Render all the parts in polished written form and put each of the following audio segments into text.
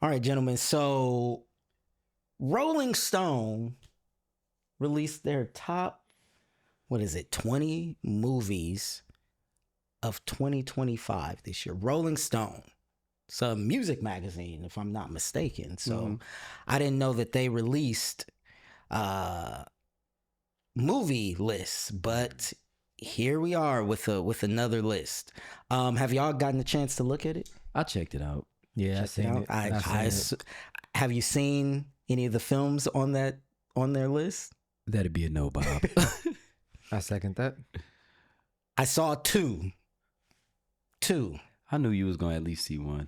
All right, gentlemen. So Rolling Stone released their top, 20 movies of 2025 this year. Rolling Stone. It's a music magazine, if I'm not mistaken. So I didn't know that they released movie lists, but here we are with another list. Have y'all gotten a chance to look at it? I checked it out. Yeah, I seen it. Have you seen any of the films on their list? That'd be a no, Bob. I second that. I saw two. I knew you was gonna at least see one.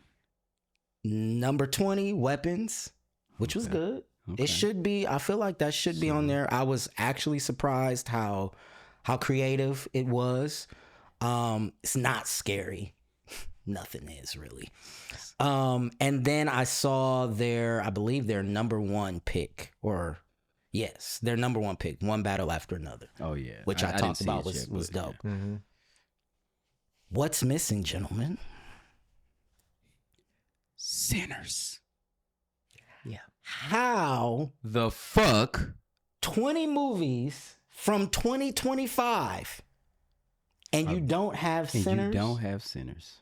Number 20, Weapons, which was good. Okay. It should be. I feel like that should be on there. I was actually surprised how creative it was. It's not scary. Nothing is really. And then I saw I believe their number one pick, their number one pick, One Battle After Another. Oh yeah, which I talked about was dope. Yeah. Mm-hmm. What's missing, gentlemen? Sinners. Yeah. How the fuck 20 movies from 2025 and you don't have Sinners? You don't have Sinners.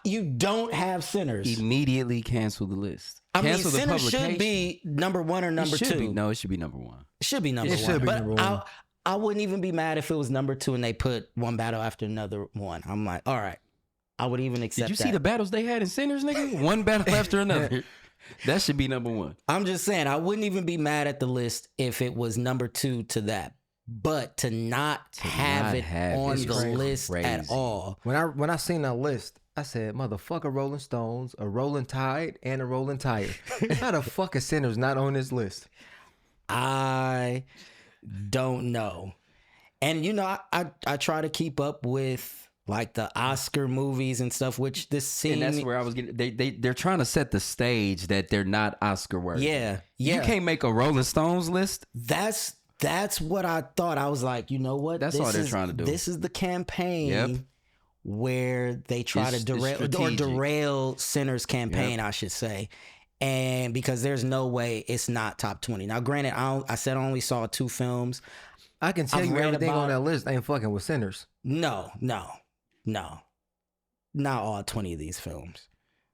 You don't have Sinners. Immediately cancel the list. Cancel the Sinners should be number one or number two. No, it should be number one. It should be number one. Should be number one. I wouldn't even be mad if it was number two and they put One Battle After Another one. I'm like, all right. I would even accept that. Did you see the battles they had in Sinners, nigga? One battle after another. That should be number one. I'm just saying, I wouldn't even be mad at the list if it was number two to that. But to not have it on the list at all. When I seen that list, I said, motherfucker, Rolling Stones, a Rolling Tide, and a Rolling Tire. How the fuck is Sinners not on this list? I don't know. And, I try to keep up with like the Oscar movies and stuff, which this scene. And that's where I was getting. They're trying to set the stage that they're not Oscar worthy. Yeah. You can't make a Rolling Stones list. That's what I thought. I was like, you know what? That's all they're trying to do. This is the campaign where they try to derail Sinners campaign, I should say. And because there's no way it's not top 20. Now, granted, I said I only saw 2 films. I can tell you everything on that list ain't fucking with Sinners. No. Not all 20 of these films.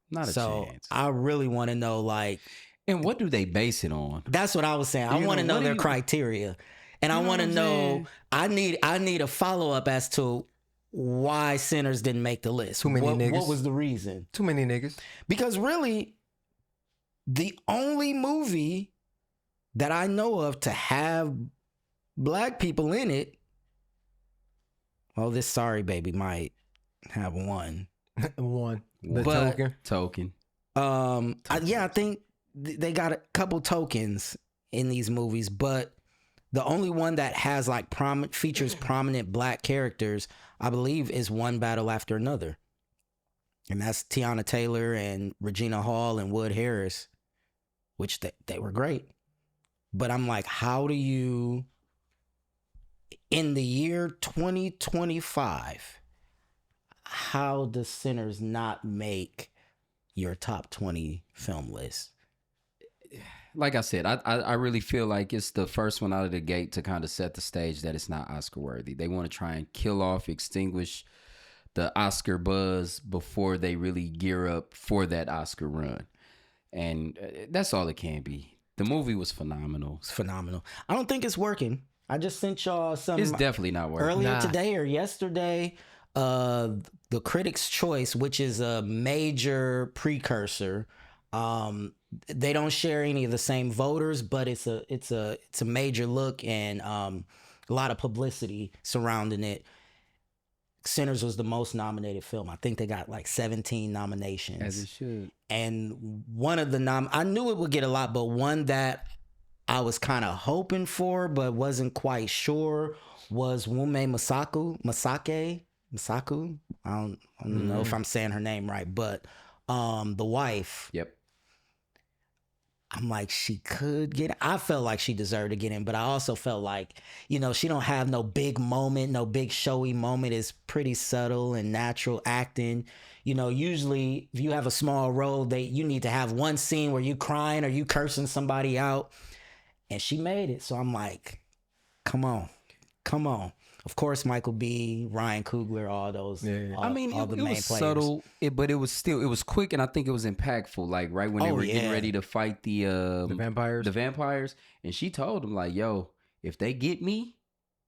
Not a chance. I really want to know, like... And what do they base it on? That's what I was saying. I want to know their criteria. And I want to know... I need a follow-up as to why Sinners didn't make the list. Too many niggas. What was the reason? Too many niggas. Because really, the only movie that I know of to have black people in it... Oh, this Sorry Baby might have one. The token. I think they got a couple tokens in these movies, but the only one that has like features prominent black characters, I believe, is One Battle After Another. And that's Tiana Taylor and Regina Hall and Wood Harris, which they were great. But I'm like, how do you... In the year 2025, how does Sinners not make your top 20 film list? Like I said, I really feel like it's the first one out of the gate to kind of set the stage that it's not Oscar worthy. They want to try and extinguish the Oscar buzz before they really gear up for that Oscar run. And that's all it can be. The movie was phenomenal. It's phenomenal. I don't think it's working. I just sent y'all some. It's definitely not working. Earlier today or yesterday, the Critics' Choice, which is a major precursor. They don't share any of the same voters, but it's a major look and a lot of publicity surrounding it. Sinners was the most nominated film. I think they got like 17 nominations. As it should. And one of the I knew it would get a lot, but one that I was kind of hoping for, but wasn't quite sure, was Wume Masaku. I don't know if I'm saying her name right, but the wife. Yep. I'm like, she could get it. I felt like she deserved to get in, but I also felt like, she don't have no big moment, no big showy moment. It's pretty subtle and natural acting. You know, usually if you have a small role, you need to have one scene where you crying or you cursing somebody out. And she made it. So I'm like, come on. Of course, Michael B., Ryan Coogler, all those. Yeah. All, I mean, all the it main was players. subtle, but it was quick, and I think it was impactful. Like right when they were getting ready to fight the vampires, and she told him like, "Yo, if they get me,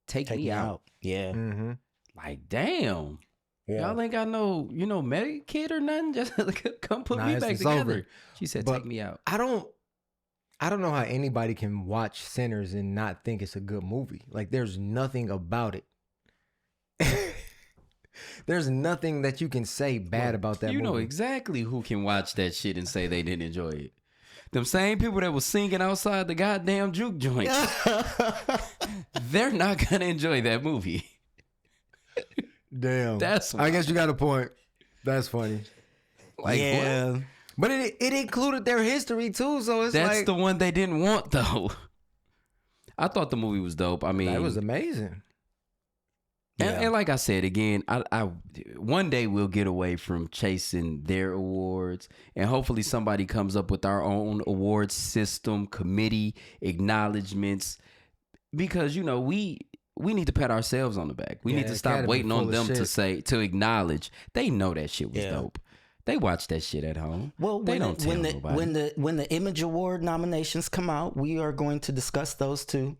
take me out." Yeah. Mm-hmm. Like, damn, Yeah. y'all ain't got no, Medicaid or nothing. Just come put me back it's together. over. She said, But "Take me out." I don't know how anybody can watch Sinners and not think it's a good movie. Like, there's nothing about it. There's nothing that you can say bad about that movie. You know exactly who can watch that shit and say they didn't enjoy it. Them same people that was singing outside the goddamn juke joint. They're not gonna enjoy that movie. Damn. That's I guess you got a point. That's funny. like, yeah. what? But it included their history too, so it's That's like the one they didn't want though. I thought the movie was dope. I mean, that was amazing. and like I said again, I one day we'll get away from chasing their awards, and hopefully somebody comes up with our own award system, committee, acknowledgments, because we need to pat ourselves on the back. We need to stop Academy waiting on full of them shit. to acknowledge. They know that shit was dope. They watch that shit at home. Well, they don't tell nobody. when the Image Award nominations come out, we are going to discuss those too.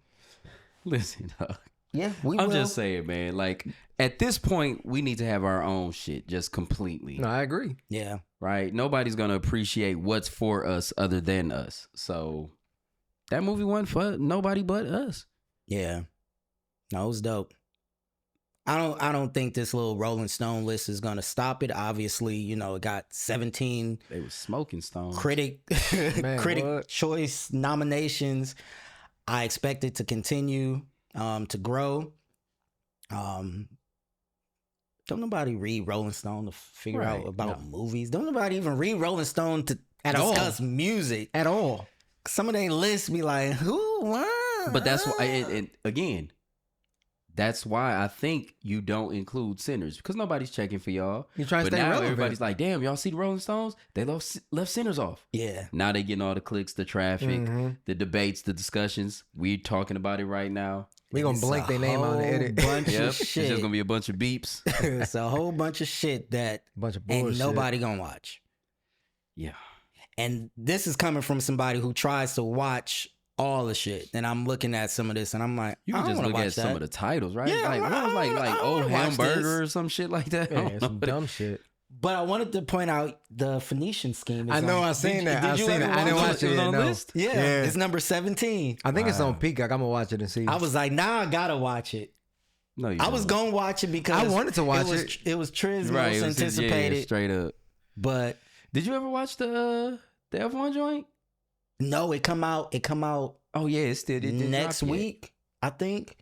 Listen, dog. Yeah, I'm just saying, man. Like at this point, we need to have our own shit, just completely. No, I agree. Yeah. Right? Nobody's gonna appreciate what's for us other than us. So that movie wasn't for nobody but us. Yeah. No, it was dope. I don't think this little Rolling Stone list is gonna stop it. Obviously, it got 17 They was smoking stones. critic what? choice nominations. I expect it to continue to grow. Don't nobody read Rolling Stone to figure out about movies. Don't nobody even read Rolling Stone to discuss music At all. Some of they lists be like, who? What? But that's why, and again, that's why I think you don't include Sinners, because nobody's checking for y'all. You try to But stay now relevant. everybody's like, damn, y'all see the Rolling Stones? They left Sinners off. Yeah. Now they getting all the clicks, the traffic, the debates, the discussions. We talking about it right now. We gonna It's blank a their name out and whole edit. bunch Yep. of It's shit. just gonna be a bunch of beeps. It's a whole bunch of shit that Bunch of ain't bullshit. nobody gonna watch. Yeah. And this is coming from somebody who tries to watch all the shit. And I'm looking at some of this and I'm like, You I can don't just wanna look at watch some that. of the titles, right? Yeah, like what was like I old wanna watch hamburger this. or some shit like that. I Yeah, don't know some what it- dumb shit. But I wanted to point out the Phoenician scheme. Is I know, on- I seen that. Did I you seen ever it. I didn't watch watch It it was yet. on the No. list? Yeah, it's number 17. I think it's Wow. on Peacock. I'm gonna watch it and see. I was like, nah, I gotta watch it. No, you I was don't. gonna watch it because I wanted to watch it. It was Triz Right, most it was his- yeah, anticipated, straight up. but Did you ever watch the F1 joint? no, it come out Oh yeah, it did next drop yet. week, I think.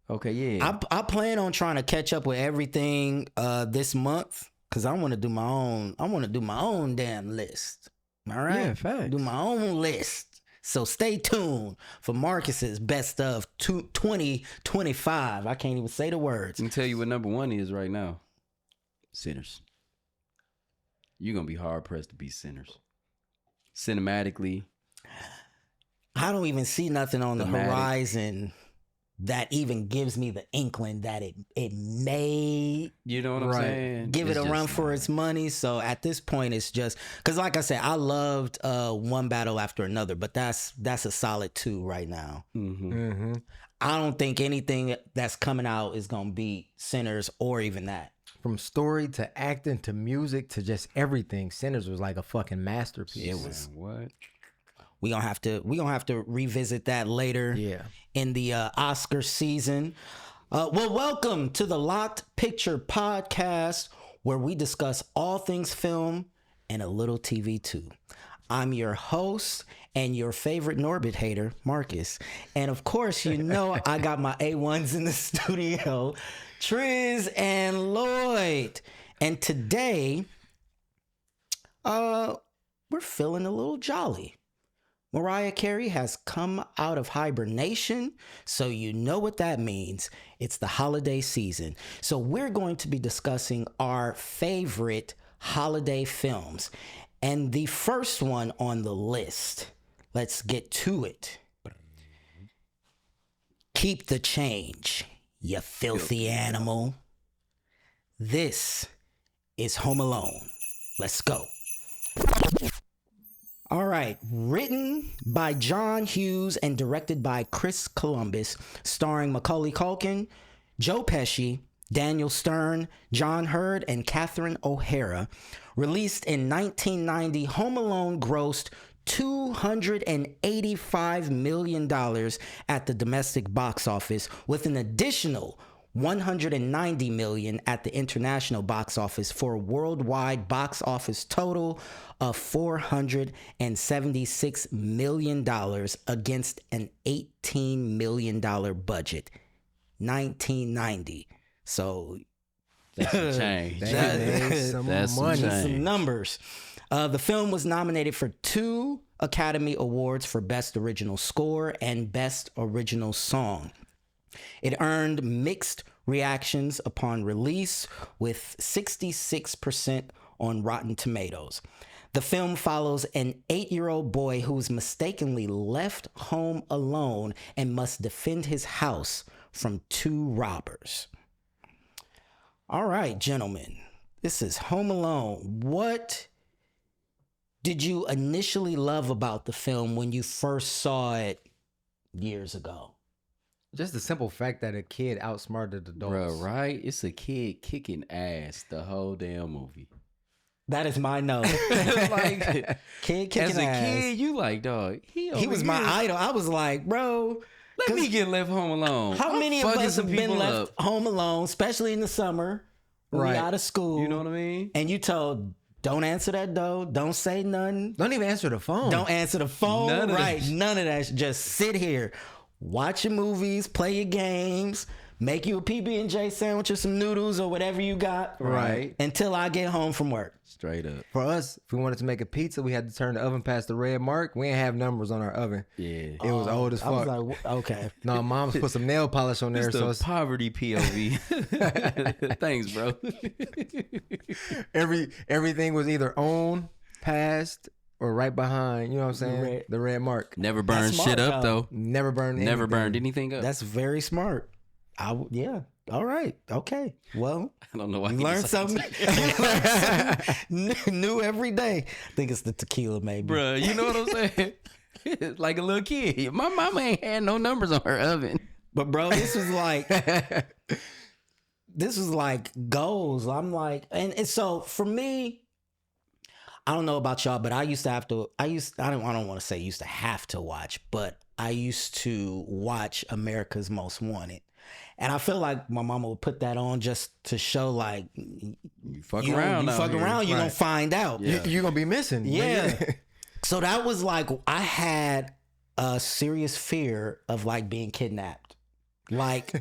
Okay, yeah. I plan on trying to catch up with everything this month because I want to do my own. I want to do my own damn list. All right, Yeah, facts. do my own list. So stay tuned for Marcus's best of 2025. I can't even say the words. I can tell you what number 1 is right now. Sinners. You're gonna be hard pressed to beat Sinners. Cinematically, I don't even see nothing on the Thematic. horizon that even gives me the inkling that it may you know what I'm Right. saying? give it It's a run just for not. its money. So at this point, it's just because, like I said, I loved One Battle After Another, but that's a solid 2 right now. Mhm. Mm-hmm. I don't think anything that's coming out is gonna beat Sinners or even that. From story to acting to music to just everything, Sinners was like a fucking masterpiece. It was. Man, what? We gonna have to revisit that later. Yeah. In the Oscar season. Well, welcome to the Locked Picture Podcast, where we discuss all things film and a little TV too. I'm your host and your favorite Norbit hater, Marques. And of course, I got my A1s in the studio, Triz and Lloyd. And today, we're feeling a little jolly. Mariah Carey has come out of hibernation, so you know what that means. It's the holiday season. So we're going to be discussing our favorite holiday films. And the first one on the list, let's get to it. Keep the change, you filthy animal. This is Home Alone. Let's go. All right, written by John Hughes and directed by Chris Columbus, starring Macaulay Culkin, Joe Pesci, Daniel Stern, John Hurd, and Catherine O'Hara. Released in 1990, Home Alone grossed $285 million at the domestic box office, with an additional $190 million at the international box office, for a worldwide box office total of $476 million against an $18 million budget. 1990. So that's a change. That's some money. Some numbers. The film was nominated for 2 Academy Awards for Best Original Score and Best Original Song. It earned mixed reactions upon release, with 66% on Rotten Tomatoes. The film follows an 8-year-old boy who is mistakenly left home alone and must defend his house from 2 robbers. All right, gentlemen, this is Home Alone. What did you initially love about the film when you first saw it years ago? Just the simple fact that a kid outsmarted adults. Bro, right? It's a kid kicking ass the whole damn movie. That is my note. Like, kid kicking as a ass. kid, you like, dog, He was my idol. I was like, bro, Let me get left home alone. how I'm many of fucking us some have been people left up. home alone, especially in the summer, when we Right. out of school? You know what I mean? And you told, don't answer that door, don't say nothing, Don't even answer the phone. don't answer the phone. None of Right, that. none of that. Just sit here, watch your movies, play your games, make you a PB&J sandwich or some noodles or whatever you got. Right. Until I get home from work. Straight up. For us, if we wanted to make a pizza, we had to turn the oven past the red mark. We didn't have numbers on our oven. Yeah. It was old as I was fuck. like, okay. No, mom's put some nail polish on there, It's so the it's poverty POV. Thanks, bro. everything was either on, past, or right behind. You know what I'm saying? The red mark. Never burned smart, shit up, though. though. Never burned. Never anything. burned anything up. That's very smart. Yeah. All right. Okay. Well, I don't know why you he learn decided something, you learn something new every day. I think it's the tequila, maybe. Bruh, you know what I'm saying? Like a little kid. My mama ain't had no numbers on her oven. But bro, this was like goals. I'm like, and so for me, I don't know about y'all, but I don't want to say used to have to watch, but I used to watch America's Most Wanted. And I feel like my mama would put that on just to show, like, You fuck you around. fuck around, you're Right. gonna find out. Yeah. You're gonna be missing. Yeah. So that was like, I had a serious fear of like being kidnapped. Like,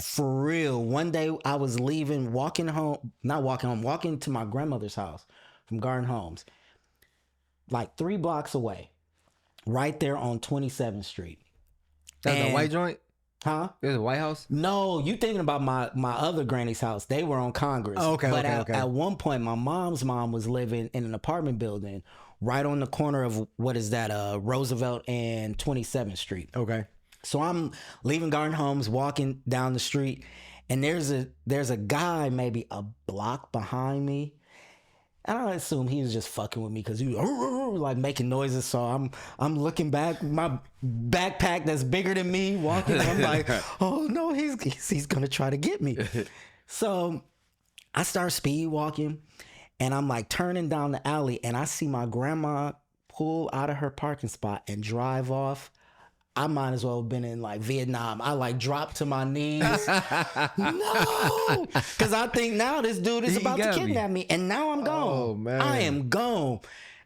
for real. One day I was walking to my grandmother's house from Garden Homes, like 3 blocks away, right there on 27th Street. That's a And- white joint. Huh? There's a White House. No, you thinking about my other granny's house. They were on Congress. Oh, okay, But okay. at one point, my mom's mom was living in an apartment building right on the corner of, what is that, Roosevelt and 27th Street. Okay. So I'm leaving Garden Homes, walking down the street, and there's a guy maybe a block behind me. And I assume he was just fucking with me because he was like making noises. So I'm looking back, my backpack that's bigger than me, walking. I'm like, oh no, he's gonna try to get me. So I start speed walking, and I'm like turning down the alley, and I see my grandma pull out of her parking spot and drive off. I might as well have been in like Vietnam. I like dropped to my knees. No, because I think now this dude is He about to got me. kidnap me, and now I'm gone. Oh, man. I am gone.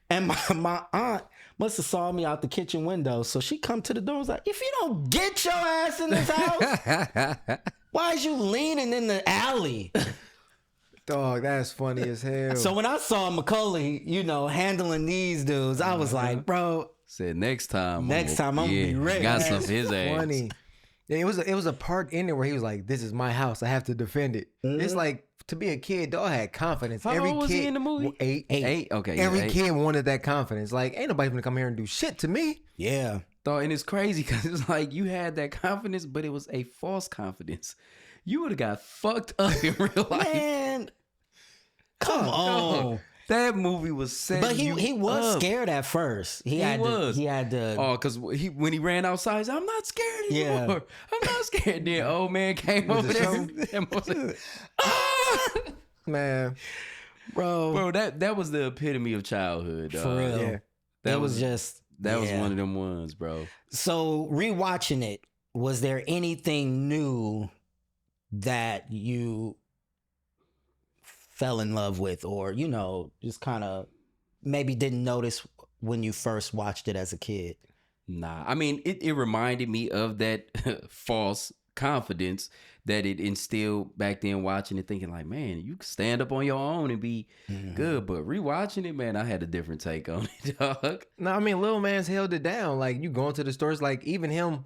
And my aunt must have saw me out the kitchen window, so she come to the door and was like, "If you don't get your ass in this house, why is you leaning in the alley?" Dog, that's funny as hell. So when I saw Macaulay, handling these dudes, I was like, bro. Said next time. I'm gonna be ready. Got some That's of his ass. funny. Yeah, it was a part in there where he was like, "This is my house. I have to defend it." It's like to be a kid, dog had confidence. How Every old was kid, he in the movie? 8. 8. Okay. Every yeah, 8. kid wanted that confidence. Like, ain't nobody gonna come here and do shit to me. Yeah. Dog, and it's crazy because it's like you had that confidence, but it was a false confidence. You would have got fucked up in real life. Man, come on. That movie was set. But he was up. scared at first. He had to. Oh, because when he ran outside, he said, I'm not scared anymore. Yeah. I'm not scared. Then old man came over there. And was like, ah! Man, Bro, that was the epitome of childhood. Dog. for real. Yeah. That was just. That was yeah. one of them ones, bro. So rewatching it, was there anything new that you fell in love with, or just kind of maybe didn't notice when you first watched it as a kid? Nah, I mean, it reminded me of that false confidence that it instilled back then watching it, thinking like, man, you can stand up on your own and be good. But rewatching it, man, I had a different take on it, dog. no, I mean, Lil Man's held it down. Like, you going to the stores, like, even him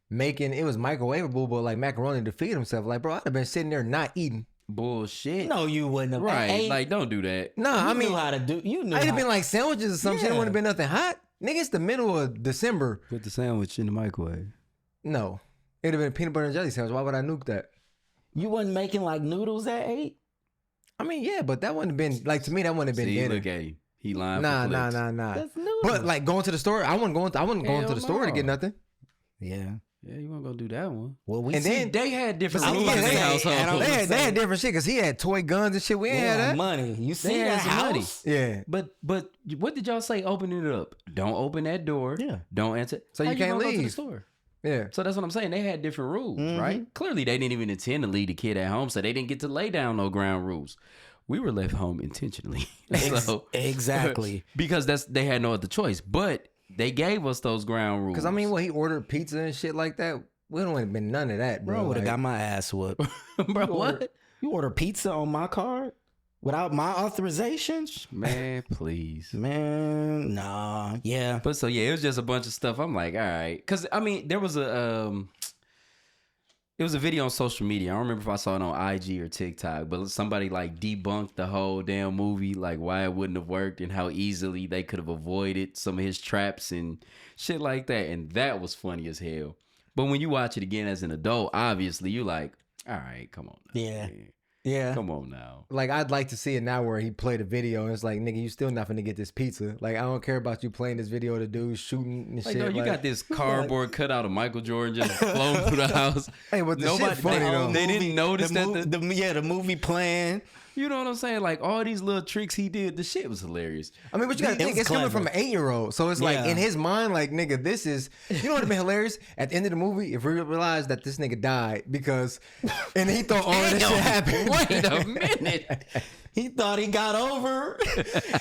making, it was microwavable, but like macaroni to feed himself. Like, bro, I'd have been sitting there not eating. Bullshit. No, you wouldn't have. Right. Hey, Like, don't do that. Nah, you I mean, knew how to do. You knew. I'd have how- been like sandwiches or some shit. It Yeah. wouldn't have been nothing hot. Nigga, it's the middle of December. Put the sandwich in the microwave. No. It'd have been a peanut butter and jelly sandwich. Why would I nuke that? You wasn't making like noodles at 8. I mean, yeah, but that wouldn't have been, like, to me, that wouldn't have been See, dinner. look at him. He lying Nah, for nah, clicks. nah, nah. That's noodles. But like going to the store, I wasn't going to Hell the store to get no. nothing. Yeah. Yeah, you weren't going to do that one. Well, we And see then- They had different I was rules about in to their say, household. and I was They gonna had different shit because he had toy guns and shit. We ain't had that. money. You see had that some money. house? Yeah. But what did y'all say? Opening it up. Don't open that door. Yeah. Don't answer. So you How can't gonna go to the leave. store? Yeah. So that's what I'm saying. They had different rules, right? Clearly, they didn't even intend to leave the kid at home, so they didn't get to lay down no ground rules. We were left home intentionally. So Exactly. because they had no other choice. But they gave us those ground rules. Because I mean, he ordered pizza and shit like that. We don't have been none of that, bro. Bro would have Like, got my ass whooped. bro, what? You order pizza on my card without my authorization? Man, please. Man, nah. Yeah. But so yeah, it was just a bunch of stuff. I'm like, all right, because I mean, there was it was a video on social media. I don't remember if I saw it on IG or TikTok, but somebody like debunked the whole damn movie, like why it wouldn't have worked and how easily they could have avoided some of his traps and shit like that. And that was funny as hell. But when you watch it again as an adult, obviously you like, all right, come on now. Yeah. man. Yeah. Come on now. Like, I'd like to see it now where he played a video and it's like, nigga, you still not finna get this pizza. Like, I don't care about you playing this video of the dude shooting and Like, shit. no, you like, got this cardboard cutout of Michael Jordan just floating through the house. Hey, but the shit funny, though. They didn't notice that the movie plan. you know what I'm saying? Like all these little tricks he did, the shit was hilarious. I mean, but you gotta It think, was it's coming clever. from an 8-year-old. So it's like, Yeah. in his mind, like, nigga, this is, you know what would have been hilarious? At the end of the movie, if we realized that this nigga died because, and he thought all of this shit happened. Wait a minute. He thought he got over.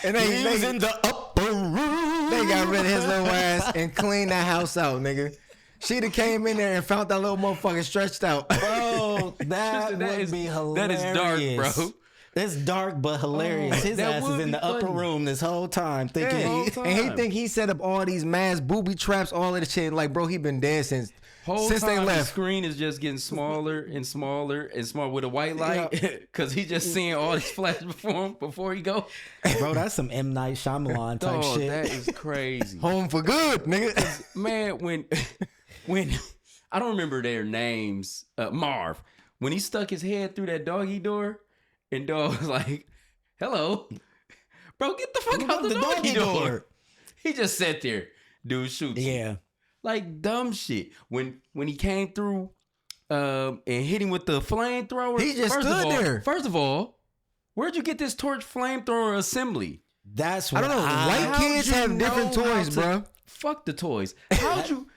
And he was they in the upper room. They got rid of his little ass and cleaned that house out, nigga. She'd have came in there and found that little motherfucker stretched out. Bro, that That would is- be that is hilarious. dark, bro. It's dark but hilarious. His that ass is would in be the upper funny. room this whole time thinking Yeah, he, time. and he think he set up all these mass booby traps, all of the shit. Like, bro, he been dead since Whole they time the left. screen is just getting smaller and smaller and smaller with a white light because he just seeing all this flash before him before he go. bro, that's some M. Night Shyamalan type Dog, shit. that is crazy. Home for good, nigga. Man, when I don't remember their names, Marv, when he stuck his head through that doggy door and dog was like, hello, bro, get the fuck out the doggy door. He just sat there, dude, shoot you. Yeah. Like dumb shit. When he came through and hit him with the flamethrower, He just first of stood all- there. First of all, where'd you get this torch flamethrower assembly? That's I what don't know. White How'd kids you have different know how toys, to- bro. Fuck the toys. How'd you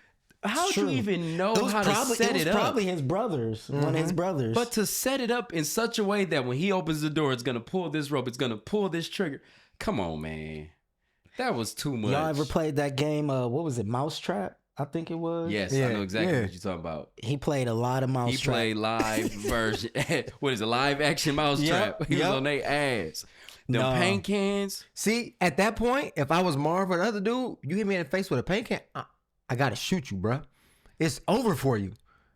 True. even know It was how probably, to set it was it up? probably his brothers. One of his brothers. But to set it up in such a way that when he opens the door, it's gonna pull this rope, it's gonna pull this trigger. Come on, man. That was too much. y'all ever played that game? What was it? Mousetrap? I think it was. Yes, I Yeah, know exactly yeah. what you're talking about. He played a lot of Mousetrap. He played live version. What is it? Live action mousetrap. Yep, He was yep. on their ass. Them No. paint cans. See, at that point, if I was Marv or the other dude, you hit me in the face with a paint can, I gotta shoot you, bro. It's over for you.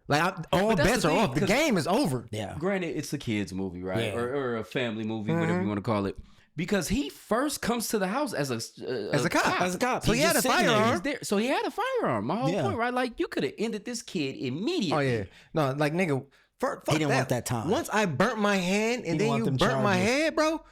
Like all But that's bets the are thing, off. The 'cause- game is over. Yeah. Granted, it's a kids movie, right? Yeah. Or a family movie, whatever you want to call it. Because he first comes to the house as a cop. As a cop. So he had just a sitting there. firearm. He's there. So he had a firearm. My whole Yeah. point, right? Like you could have ended this kid immediately. Oh yeah, no, like nigga, fuck He didn't want that time. Once I burnt my hand and He then want you them burnt my charges. head, bro.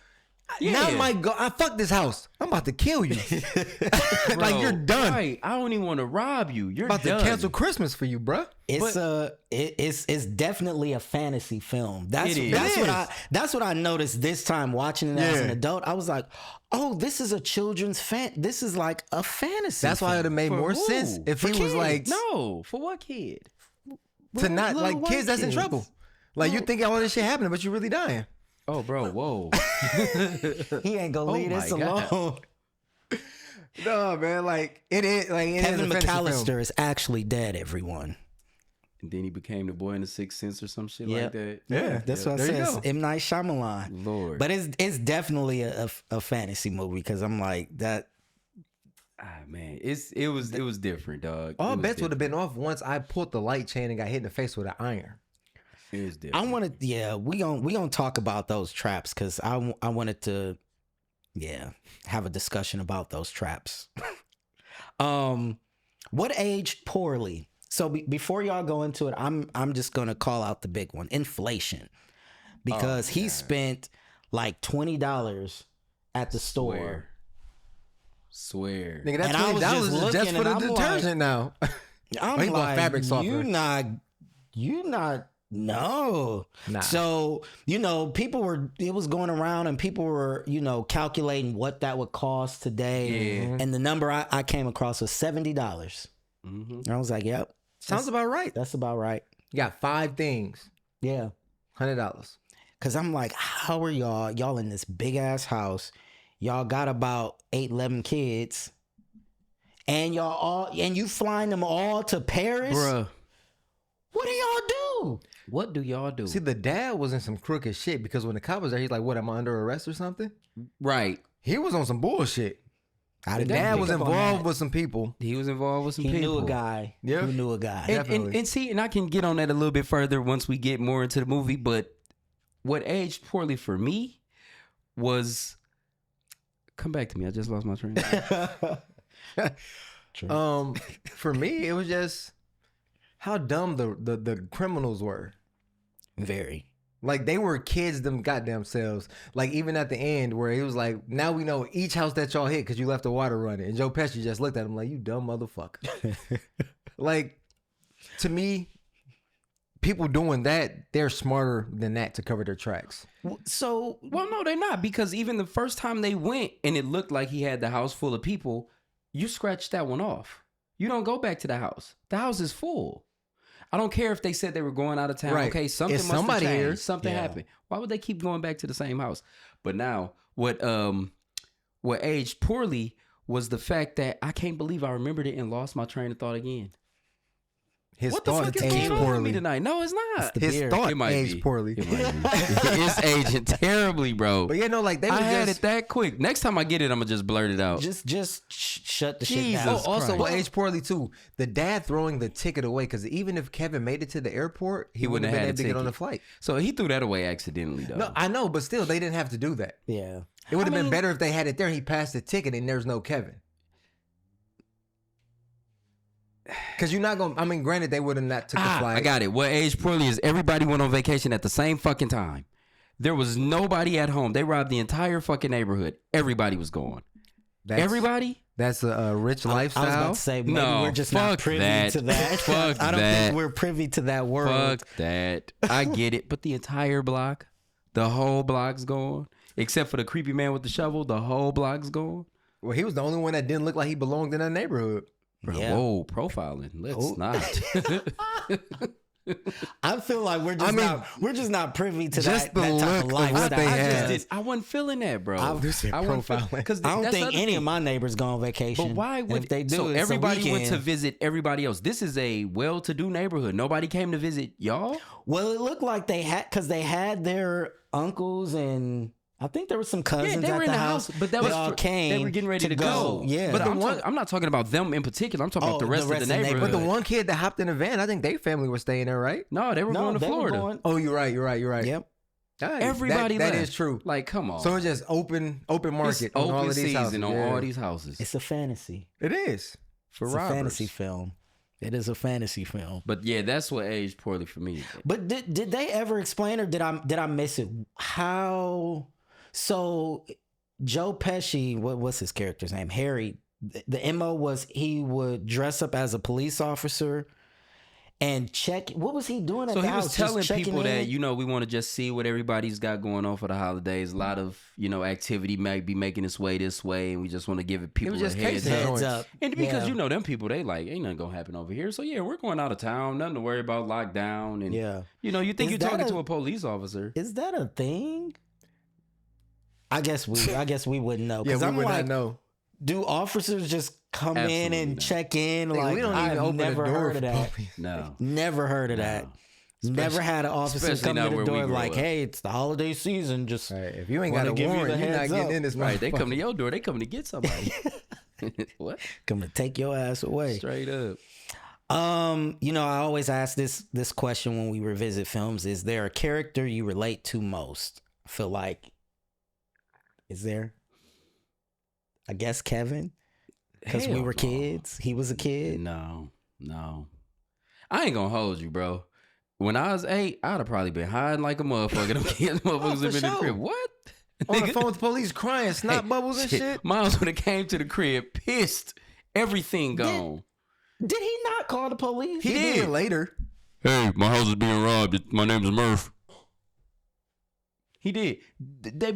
Yeah. Now my go, I fuck this house. I'm about to kill you. Bro, like you're done. Right. I don't even want to rob you. You're About done. to cancel Christmas for you, bro. It's definitely a fantasy film. That's It is. that's It what is. that's what I noticed this time watching it as Yeah. an adult. I was like, oh, this is a children's this is like a fantasy. That's why it would have made For more who? sense if For he was kids. like No, for what kid? to not little like white kids that's in kids. trouble. Like you think all this shit happening, but you really dying. Oh, bro, whoa. he ain't gonna leave my this God. alone. No, man, like it is like it Kevin is a fantasy film. McCallister is actually dead. Everyone. And then he became the boy in the Sixth Sense or some shit Yeah. like that. Yeah, That's what I there you said. go. M. Night Shyamalan. Lord. But it's definitely a fantasy movie because I'm like that. Man, it was different, dog. All It was bets would have different. been off once I pulled the light chain and got hit in the face with an iron. It was I different. wanted, we gonna talk about those traps because I wanted to, have a discussion about those traps. What aged poorly? So before y'all go into it, I'm just gonna call out the big one, inflation, because he spent like $20 at the store. Swear. Nigga, that And I was $20 just is looking just for and the I'm detergent now. I'm he bought like, fabric softener. you not. No. Nah. So, it was going around and people were, calculating what that would cost today. Yeah. And the number I came across was $70. Mm-hmm. And I was like, yep, Sounds about right. that's about right. You got 5 things. Yeah. $100. Cause I'm like, how are y'all in this big ass house? Y'all got about 8-11 kids. And you flying them all to Paris? Bruh. What do y'all do? What do y'all do? See, the dad was in some crooked shit because when the cop was there, he's like, what, am I under arrest or something? Right. He was on some bullshit. I The didn't dad pick was up on involved that. with some people. He was involved with some He people. knew a guy. Yeah. Who knew a guy. Definitely. And see, and I can get on that a little bit further once we get more into the movie, but what aged poorly for me was come back to me. I just lost my train of thought. For me, it was just how dumb the criminals were. Very. Like they were kids them goddamn selves. Like even at the end where he was like, now we know each house that y'all hit because you left the water running. And Joe Pesci just looked at him like, you dumb motherfucker. Like to me, people doing that, they're smarter than that to cover their tracks. So, Well, no, they're not, because even the first time they went and it looked like he had the house full of people, you scratched that one off. You don't go back to the house. The house is full. I don't care if they said they were going out of town. Right. Okay, something If must have somebody changed. here- Something Yeah. happened. Why would they keep going back to the same house? But now, what aged poorly was the fact that I can't believe I remembered it and lost my train of thought again. His What the thought fuck is aged going on with me poorly. tonight? No, it's not. the His beer. thought It might aged be. poorly. It might be. It's aging terribly, bro. But yeah, no, like they were I had just it that quick. Next time I get it, I'm gonna just blurt it out. just shut the shit Jesus down. Oh, also, Christ. what aged poorly too? The dad throwing the ticket away because even if Kevin made it to the airport, he wouldn't have been able to get on the flight. So he threw that away accidentally, though. No, I know, but still, they didn't have to do that. Yeah. It would have been mean- better if they had it there. He passed the ticket and there's no Kevin. Because you're not gonna. I mean, granted, they would have not took the flight. I got it. What aged poorly is everybody went on vacation at the same fucking time. There was nobody at home. They robbed the entire fucking neighborhood. Everybody was gone. Everybody? That's a rich I was lifestyle. about to say, maybe No, we're just not fuck privy that. to that. Fuck I don't that. think we're privy to that world. Fuck that. I get it. But the entire block, the whole block's gone. Except for the creepy man with the shovel, the whole block's gone. Well, he was the only one that didn't look like he belonged in that neighborhood. Bro, Yeah. whoa, profiling. Let's Oh. not. I feel like we're just not privy to Just that the type look of of lifestyle. what they had. I wasn't feeling that, bro. I- This is wasn't feel- profiling. 'cause I don't that's think the other any thing. of my neighbors go on vacation. But why And would if they do? So it's a everybody went to weekend. visit everybody else. This is a well-to-do neighborhood. Nobody came to visit y'all. Well, it looked like they had because they had their uncles and I think there were some cousins they were at in the the house, but that they was all came. They were getting ready to go. Yeah, but I'm not talking about them in particular. I'm talking about the rest of the neighborhood. But the one kid that hopped in the van, I think their family was staying there, right? No, they were going to Florida. Oh, you're right. Yep. Right. Everybody that left. is true. Like, come on. So it's just open market It's on open all of these season houses. on all these houses. It's a fantasy. It is. For it's robbers. a fantasy film. It is a fantasy film. But yeah, that's what aged poorly for me. But did they ever explain, or did I miss it? How? So Joe Pesci, what's his character's name? Harry. The MO was he would dress up as a police officer and check. What was he doing at the house? So he was telling people in? that, we want to just see what everybody's got going on for the holidays. A lot of, activity might be making its way this way, and we just want to give people just a heads heads up. up. And because, them people, they like, ain't nothing going to happen over here. So, yeah, we're going out of town. Nothing to worry about, lockdown. And, you think you're talking to a police officer. Is that a thing? I guess we wouldn't know. Yeah, we would not know. Do officers just come in and check in? Like, we don't even I've open never the door heard of that. No. Never heard of that. Never had an officer come to the door like, hey, it's the holiday season. Just if you ain't got a warrant, you're not getting in this. Right, they come to your door. They come to get somebody. What? Come to take your ass away. Straight up. I always ask this question when we revisit films: is there a character you relate to most? I feel like, is there? I guess Kevin, because we were kids. He was a kid. No. I ain't gonna hold you, bro. When I was 8, I'd have probably been hiding like a motherfucker. Them kids, motherfuckers have been in the crib. What? On the phone with the police, crying, snot bubbles and shit. Miles, when it came to the crib, pissed. Everything gone. Did he not call the police? He did later. Hey, my house is being robbed. My name's Murph. He did.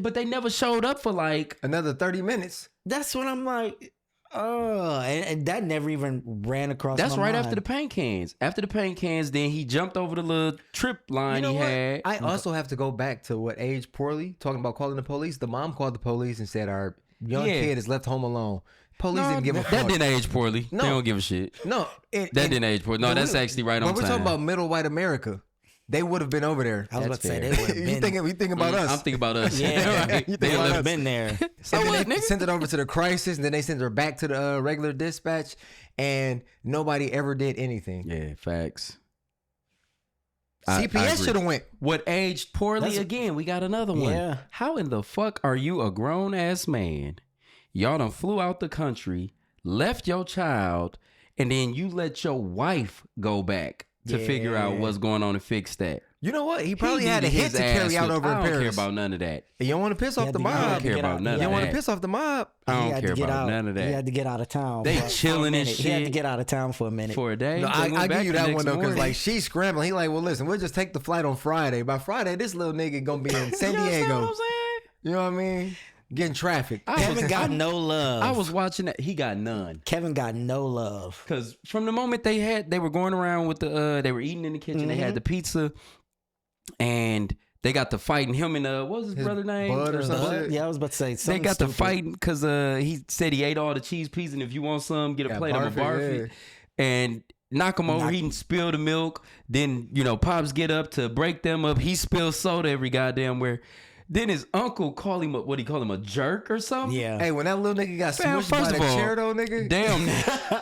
But they never showed up for like another 30 minutes. That's what I'm like. Oh, and that never even ran across my mind. That's right after the paint cans. After the paint cans, then he jumped over the little trip line he had. I also have to go back to what aged poorly, talking about calling the police. The mom called the police and said our young kid is left home alone. Police didn't give a fuck. That didn't age poorly. No. They don't give a shit. No. That didn't age poorly. No, that's actually right on time. When we're talking about middle white America, they would have been over there. I was about to say they would have been. You thinking about us. I'm thinking about us. Yeah, right. They would have been there. They sent it over to the crisis, and then they sent her back to the regular dispatch, and nobody ever did anything. Yeah, facts. CPS should have went. What aged poorly again? We got another one. Yeah. How in the fuck are you a grown ass man? Y'all done flew out the country, left your child, and then you let your wife go back to figure out what's going on and fix that. You know what? He probably had a hit to carry out over in Paris. I don't care about none of that. You don't want to piss off the mob. I don't care about none of that. You don't want to piss off the mob. I don't care about none of that. He had to get out of town. They chilling and shit. He had to get out of town for a minute. For a day. No, I give you that one though, because like she's scrambling. He like, well, listen, we'll just take the flight on Friday. By Friday, this little nigga gonna be in San Diego. You know what I'm saying? You know what I mean? Getting trafficked. Kevin got no love. I was watching that. He got none. Kevin got no love. Because from the moment they were going around with they were eating in the kitchen. They had the pizza, and they got to fighting him and what was his brother name? Bud or something. Yeah, I was about to say something. They got to stupid. fighting because he said he ate all the cheese pieces, and if you want some, get a plate. I'm a barf it. And knock him over. He didn't spill the milk. Then Pops get up to break them up. He spills soda every goddamn where. Then his uncle call him what he call him, a jerk or something? Yeah. Hey, when that little nigga got smushed by the chair though, nigga. Damn,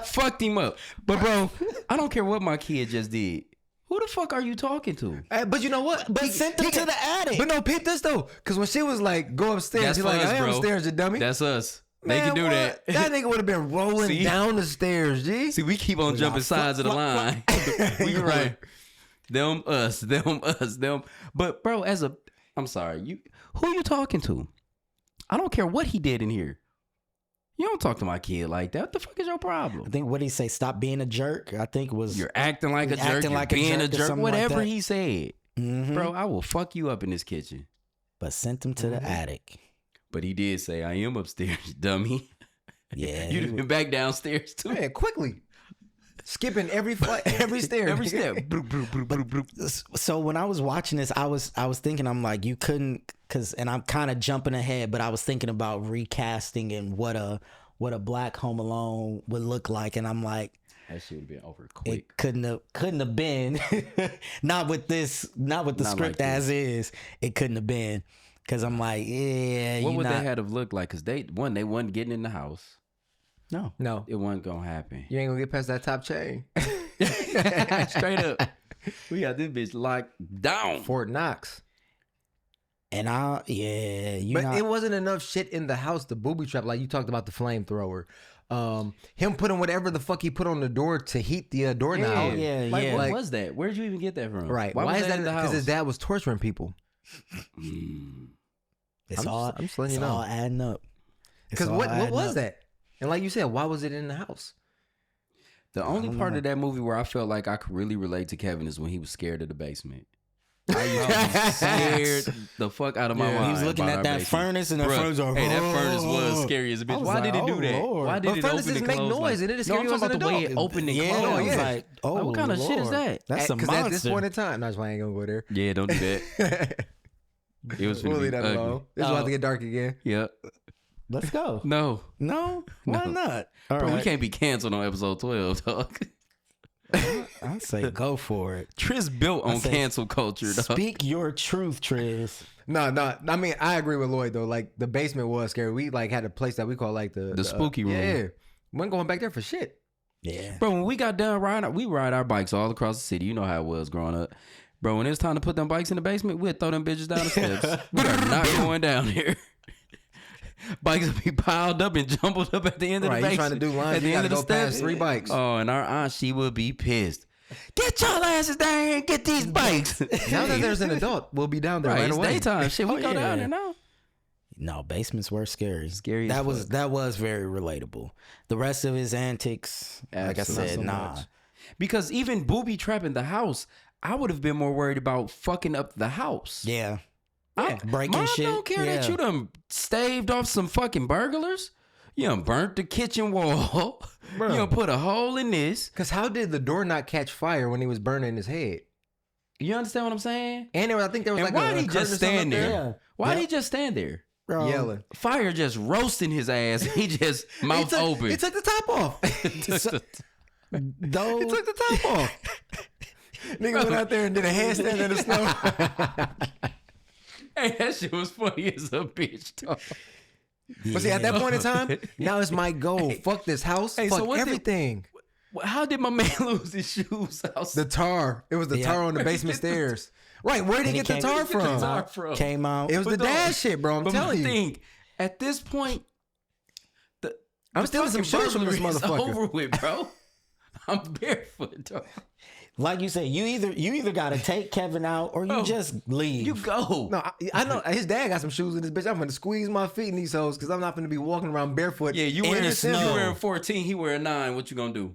fucked him up. But bro, I don't care what my kid just did. Who the fuck are you talking to? Hey, but you know what? But sent him to the attic. But no, peep this though. Because when she was like, go upstairs, he's like, I am upstairs, you dummy. That's us. Man, they can do what? that. That nigga would have been rolling down the stairs, G. See, we keep on jumping sides of the line. We right. Them, us. But bro, I'm sorry, who you talking to? I don't care what he did in here. You don't talk to my kid like that. What the fuck is your problem? I think what he say, stop being a jerk. I think was you're acting like a jerk. You're being a jerk. Whatever like he said, mm-hmm. Bro, I will fuck you up in this kitchen. But sent him to the attic. But he did say, "I am upstairs, dummy." Yeah, you'd been back downstairs too. Man, quickly. Skipping every flight, every stair, every step. So when I was watching this, I was thinking, I'm like, you couldn't, and I'm kind of jumping ahead, but I was thinking about recasting and what a Black Home Alone would look like, and I'm like, that shit would have been over quick. It couldn't have been, not with the script like as is. It couldn't have been. Because I'm like, yeah, What you would not. they have to look like? Because they wasn't getting in the house. No. No, It wasn't gonna happen. you ain't gonna get past that top chain. Straight up. We got this bitch locked down. Fort Knox. And you But not. it wasn't enough shit in the house to booby trap. Like you talked about the flamethrower. Him putting whatever the fuck he put on the door to heat the doorknob. yeah, Like, yeah. what Like- was that? Where'd you even get that from? Right. Why is that in the Because house? his dad was torturing people. It's I'm all. just letting it's you know. all adding up. It's Because all what adding was up. that? And like you said, why was it in the house? The only part of that movie where I felt like I could really relate to Kevin is when he was scared of the basement. I was scared the fuck out of my mind. He was looking about at our that basement. furnace and the Bruh, furnace was hey, that furnace was scary as a I bitch. was Why like, did it do oh, that? Lord. Why did But it open furnaces and make close? noise, and it No, scare I'm you talking as about an the way it adult. opened and Yeah, closed. I was yeah. like, oh, What kind of shit is Lord. that? That's a Because monster. at this point in time, no, I ain't gonna go there. Yeah, don't do that. It was We'll finna be leave that ugly. alone. It's about to get dark again. Yep. Let's go. No. No, why No. not? All Bro, we right. can't be canceled on episode 12, dog. I say go for it. Triz built on say, cancel culture, dog. Speak your truth, Triz. No. I mean, I agree with Lloyd though. Like the basement was scary. We like had a place that we call like the spooky room. Yeah, we ain't going back there for shit. Yeah. Bro, when we got done riding, we ride our bikes all across the city. You know how it was growing up. Bro, when it was time to put them bikes in the basement, we'd throw them bitches down the steps. We are not going down here. Bikes would be piled up and jumbled up at the end of Right, the you basement. trying to do lines, At the you end gotta of the go past steps. 3 bikes. Oh, and our aunt, she would be pissed. Get y'all asses down here and get these bikes. Now that there's an adult, we'll be down there right, right it's away. daytime. Shit, we Oh, go yeah. down there now. No, basements were scary. Scary That as was fuck. that was very relatable. The rest of his antics, like I Absolutely. said, Not so nah. much. Because even booby trapping the house, I would have been more worried about fucking up the house. Yeah. I- breaking Mom shit. don't care that Yeah. you done staved off some fucking burglars. You done burnt the kitchen wall. Bro. You done put a hole in this. Because how did the door not catch fire when he was burning his head? You understand what I'm saying? And I think there was And like why a did he curtain just or something stand up there? Yeah. Why Yep. did he just stand there? Bro, Yelling. Fire just roasting his ass. He just mouth open. He took the top off. Though, He took the top off. Nigga went out there and did a handstand in the snow. Hey, that shit was funny as a bitch, dog. But see, at that point in time, now it's my goal. Fuck this house. Hey, so fuck what did- everything. How did my man lose his shoes outside? The tar. It was the Yeah. tar on the basement stairs. Right. Where did he And get he the came- tar from? tar from? came out. It was the But dad dog, shit, bro. I'm But telling my you. thing, at this point, I'm stealing some fucking shoes from this burglary is motherfucker. over with, bro. I'm barefoot, dog. Like you said, you either got to take Kevin out or you Bro, just leave. You go. No, I know his dad got some shoes in this bitch. I'm gonna squeeze my feet in these hoes because I'm not gonna be walking around barefoot. Yeah, you In wearing the you snow. wearing 14, he wearing 9. What you gonna do?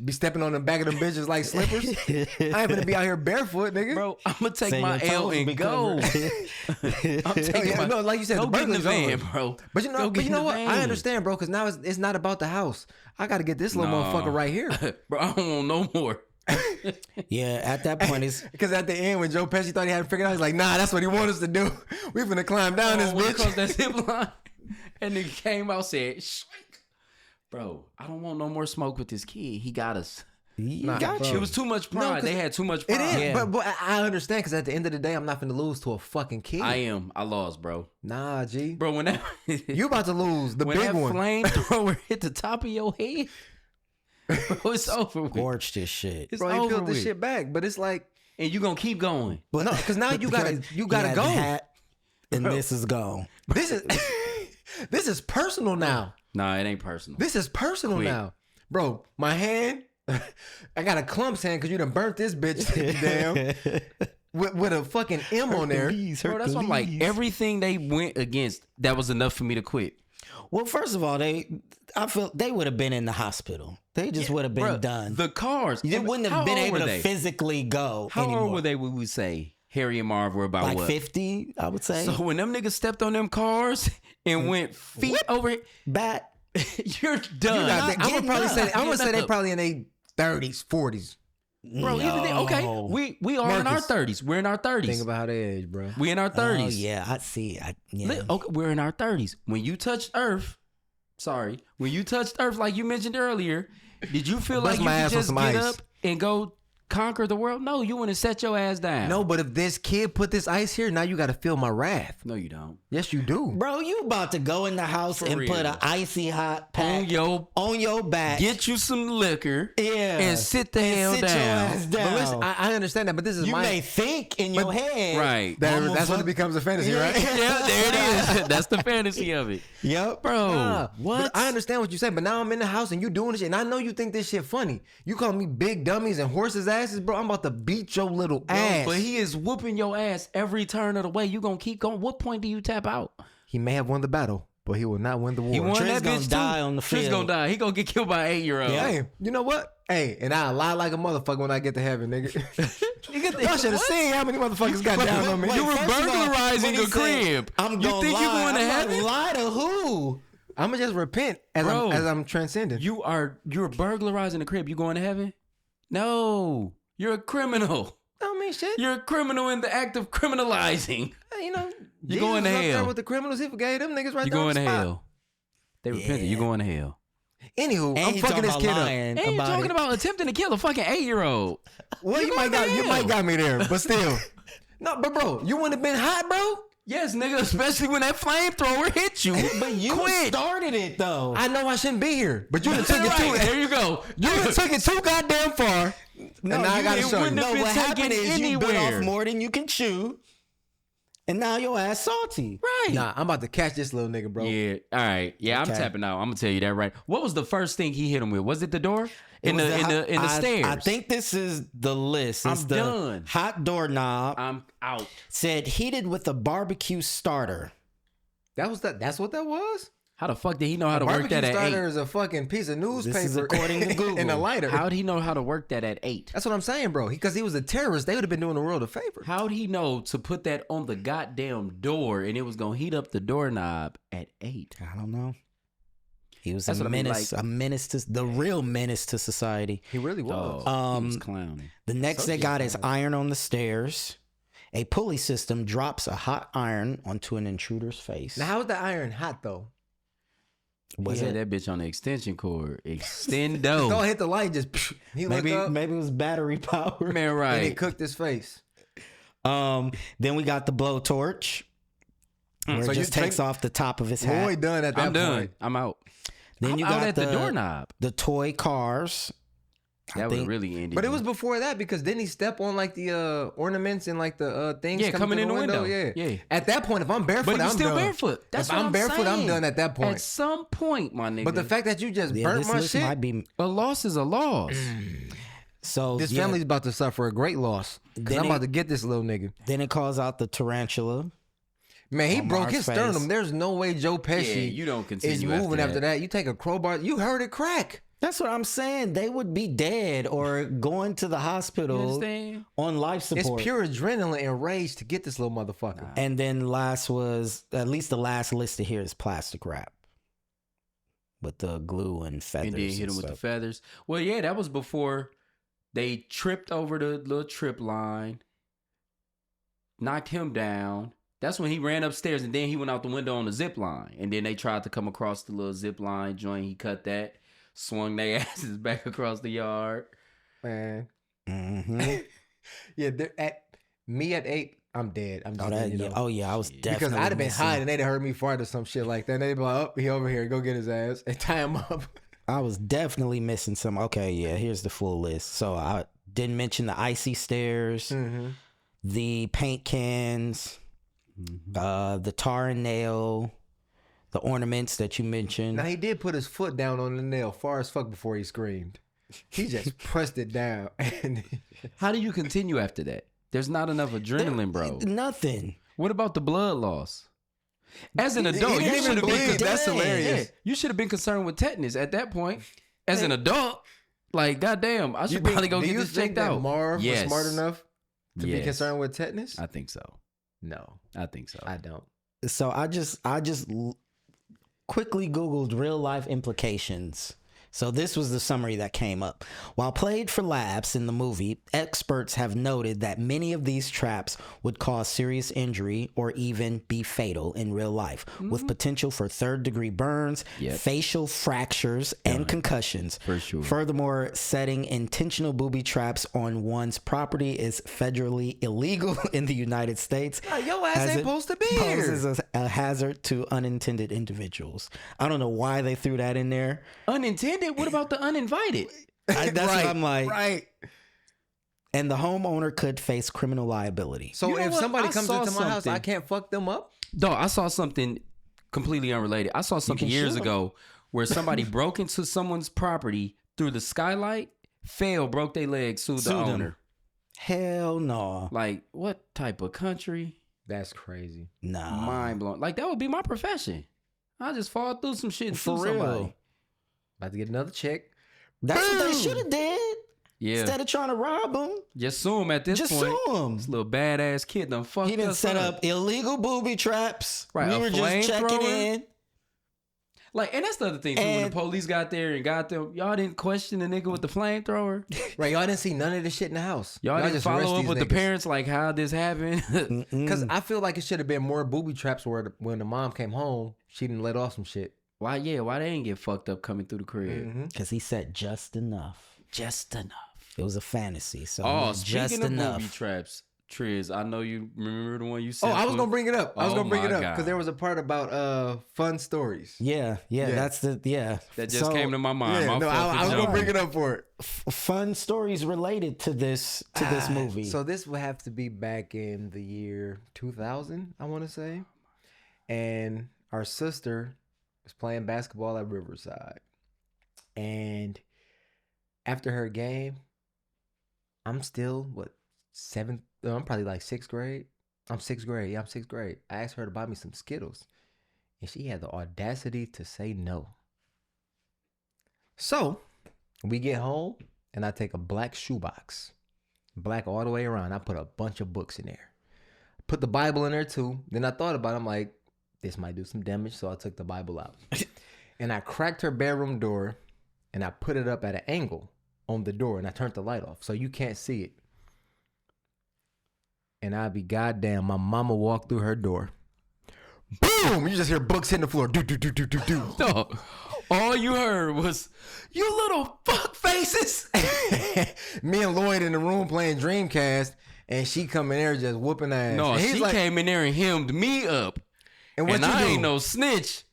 Be stepping on the back of them bitches like slippers. I ain't gonna be out here barefoot, nigga. Bro, I'm gonna take Say my your L toes and be go. covered. I'm taking Yeah, my, no, like you said, go the get in the burglary's van, over. bro. But you know, Go get in the what? I van. understand, bro, because now it's not about the house. I got to get this little Nah. motherfucker right here. Bro, I don't want no more. Yeah, at that point, it's Because at the end, when Joe Pesci thought he had it figured out, he's like, "Nah, that's what he wanted us to do. We finna climb down this When it bitch." comes that zip line, and nigga came out said, "Shrink." Bro, I don't want no more smoke with this kid. He got us. you Nah, got bro. you. It was too much pride. 'cause They had too much It pride. is, Yeah. but I understand because at the end of the day, I'm not finna lose to a fucking kid. I am. I lost, bro. Nah, G. Bro, when that You about to lose the when big that one. flamethrower hit the top of your head, bro, it's over with. Scorched this shit. It's Bro, he over peeled this with. shit back, but it's like, And you gonna keep going. But no, because now you gotta because you he gotta had go. the hat, and Bro. this is gone. This is this is personal now. Nah, it ain't personal. This is personal Quit. now, bro. My hand, I got a clump's hand because you done burnt this bitch down with a fucking M on there. Bro, that's why I'm like, everything they went against, that was enough for me to quit. Well, first of all, I feel they would have been in the hospital. They just would have been Bruh, done. The cars. They wouldn't How have been old able were to they? physically go How anymore. old were they, would we say? Harry and Marv were about Like what? 50, I would say. So when them niggas stepped on them cars and went feet over it, Bat. you're You done. gotta not think- I'm gonna getting probably up. say I'm gonna Getting say they up. probably in their 30s, 40s. Bro, even then, okay, we are in our Marques. 30s. We're in our 30s. Think about how they age, bro. We in our 30s. Oh, yeah, I see. Yeah. Okay, we're in our 30s. When you touched Earth, when you touched Earth, like you mentioned earlier, did you feel Bust like you my could ass on just some get ice. up and go conquer the world? No, you want to set your ass down. No, but if this kid put this ice here, now you got to feel my wrath. No, you don't. Yes, you do. Bro, you about to go in the house and real. put an icy hot pack on your back. Get you some liquor. Yeah. And sit the hell sit your down. ass down. But listen, I understand that, but this is you my... may think in your head. Right. That's when it becomes a fantasy, right? Yeah, there it is. That's the fantasy of it. Yep. Bro, Nah, what? but I understand what you're saying, but now I'm in the house and you doing this shit, and I know you think this shit funny. You call me big dummies and horses' asses, bro. I'm about to beat your little ass. But he is whooping your ass every turn of the way. You gonna keep going. What point do you tap out? He may have won the battle, but he will not win the war. He won Triz that gonna bitch die too. on the Triz field. gonna die. He gonna get killed by an 8-year-old. Hey, you know what? Hey, and I lie like a motherfucker when I get to heaven, nigga. Y'all should have seen how many motherfuckers got down on me. You were First of all, burglarizing when he a crib. said, I'm You gonna think lie. you going to I'm heaven? like, lie to who? I'ma just repent as Bro, I'm transcending. You're burglarizing a crib. You going to heaven? No, you're a criminal. I don't mean shit. You're a criminal in the act of criminalizing. Hey, you know, You going to Jesus was up there hell. with the criminals. He forgave them niggas right You there on going the to spot. hell. They repented. You going to hell. Anywho, And I'm he fucking talking this about kid up. lying Ain't about talking it. about attempting to kill a fucking 8-year-old. Well, you going might to hell. got me there, but still. No, but bro, you wouldn't have been hot, bro. Yes, nigga, especially when that flamethrower hit you. But you Quick. started it though. I know I shouldn't be here, but you done took it Right, too. there you go. You done took it too goddamn far. No, and now I gotta you show you. wouldn't have No, been what happened taken is you bit anywhere. off more than you can chew, and now your ass salty. Right. Nah, I'm about to catch this little nigga, bro. Yeah. All right. Yeah, I'm Okay. tapping out. I'm gonna tell you that right. What was the first thing he hit him with? Was it the door? It In was the stairs. I think this is the list. It's I'm the done. hot doorknob. I'm out. Said heated with a barbecue starter. That's what that was? How the fuck did he know how to work Barbecue that at starter 8? is a fucking piece of newspaper. is according to Google. And a lighter. How'd he know how to work that at 8? That's what I'm saying, bro. Because he was a terrorist. They would have been doing the world a favor. How'd he know to put that on the goddamn door and it was gonna heat up the doorknob at 8? I don't know. He was That's a what I mean, menace, like- a menace to the real menace to society. He really was. Oh, he was clowning. The next they got is iron on the stairs. A pulley system drops a hot iron onto an intruder's face. Now, how is the iron hot, though? Was He had it? that bitch on the extension cord. Don't Extendo. hit the light, just he Maybe looked up maybe it was battery powered. Man, and it right. cooked his face. Then we got the blowtorch. Where So it you just takes think- off the top of his hat. Lloyd done at that I'm done. point. I'm out. Then I'm you out got at the doorknob. the toy cars. I That would think- really end it. But it was before that because didn't he step on like the ornaments and like the things Yeah, coming through in the window. Yeah. Yeah. At that point, if I'm barefoot, But he's I'm still done. barefoot. That's If what I'm barefoot, I'm saying. done at that point. At some point, my nigga. But the fact that you just Yeah, burnt this my list shit, might be a loss is a loss. so. this yeah. family's about to suffer a great loss. Because Then I'm it- about to get this little nigga. Then it calls out the tarantula. Man, he on broke Mark's his face. sternum. There's no way Joe Pesci Yeah, you don't continue is moving after after that. You take a crowbar. You heard it crack. That's what I'm saying. They would be dead or going to the You hospital understand? on life support. It's pure adrenaline and rage to get this little motherfucker. And then last was, at least the last listed here is plastic wrap with the glue and feathers. And then hit him with the stuff. feathers. Well, yeah, that was before they tripped over the little trip line, knocked him down. That's when he ran upstairs and then he went out the window on the zip line. And then they tried to come across the little zip line joint. He cut that, swung their asses back across the yard. Man. Mhm. Yeah, at 8, I'm dead. I'm just Oh, that, letting you yeah. know. Oh yeah, I was definitely Because I'd have been missing- high and they'd have heard me fart or some shit like that. And they'd be like, oh, he over here. Go get his ass and tie him up. I was definitely missing some. Okay, yeah, here's the full list. So I didn't mention the icy stairs, Mm-hmm. the paint cans, the tar and nail, the ornaments that you mentioned. Now, he did put his foot down on the nail far as fuck before he screamed. He just pressed it down. And How do you continue after that? There's not enough adrenaline, bro. Nothing. What about the blood loss? As an adult, didn't you even should have bleed. been. That's dead. hilarious. Yeah, you should have been concerned with tetanus at that point. As an adult, like goddamn, I should do probably go you get this think checked that out. Marv Yes. was smart enough to be Yes. concerned with tetanus? I think so. No, I think so. I don't. So I just quickly Googled real life implications So this was the summary that came up. While played for laughs in the movie, experts have noted that many of these traps would cause serious injury or even be fatal in real life, with potential for third-degree burns, facial fractures, and concussions. For sure. Furthermore, setting intentional booby traps on one's property is federally illegal in the United States. Your ass ain't supposed to be here. Poses a hazard to unintended individuals. I don't know why they threw that in there. Unintended? What about the uninvited? That's what I'm like. Right. And the homeowner could face criminal liability. So You know if what? somebody I comes saw into my house, something. I can't fuck them up? Dog, I saw something completely unrelated. I saw something can years shoot 'em. ago where somebody broke into someone's property through the skylight, fell, broke their leg, sued the Sued 'em. owner. Hell no. Like, what type of country? That's crazy. Nah. Mind blowing. Like, that would be my profession. I just fall through some shit and For sue real. somebody. About to get another check. That's what they Boom. should have did. Yeah. Instead of trying to rob him, Just sue him at this just point. sue him. This little badass kid done fucked He didn't us set up illegal booby traps. Right, We a were just checking flamethrower. in. Like, and that's the other thing too. When And- the police got there and got them, y'all didn't question the nigga with the flamethrower. Right, y'all didn't see none of this shit in the house. Y'all didn't just arrest follow up these with the niggas. parents, like how this happened. Because I feel like it should have been more booby traps where when the mom came home, she didn't let off some shit. Why they ain't get fucked up coming through the crib? Mm-hmm. Because he said just enough. Just enough. It was a fantasy. So Oh, just speaking of enough. booby traps, Triz, I know you remember the one you Oh, said. I was gonna bring it up. I was Oh gonna bring it my up God. because there was a part about fun stories. Yeah, that's the That just So, came to my mind. Yeah, My no, fault I for was gonna jumping. bring it up for it. fun stories related to this movie. So this would have to be back in the year 2000, I want to say. And our sister was playing basketball at Riverside. And after her game, I'm still, I'm probably like sixth grade. I'm sixth grade. Yeah, I'm sixth grade. I asked her to buy me some Skittles. And she had the audacity to say no. So we get home and I take a black shoebox. Black all the way around. I put a bunch of books in there. Put the Bible in there too. Then I thought about it. I'm like, this might do some damage. So I took the Bible out. And I cracked her bedroom door and I put it up at an angle on the door and I turned the light off so you can't see it. And I'd be goddamn, my mama walked through her door. Boom! You just hear books hitting the floor. Do, do, do, do, do, do. No, all you heard was, "You little fuck faces." Me and Lloyd in the room playing Dreamcast, and she come in there just whooping ass. No, and he's she like, came in there and hemmed me up. and what And you I do? ain't no snitch,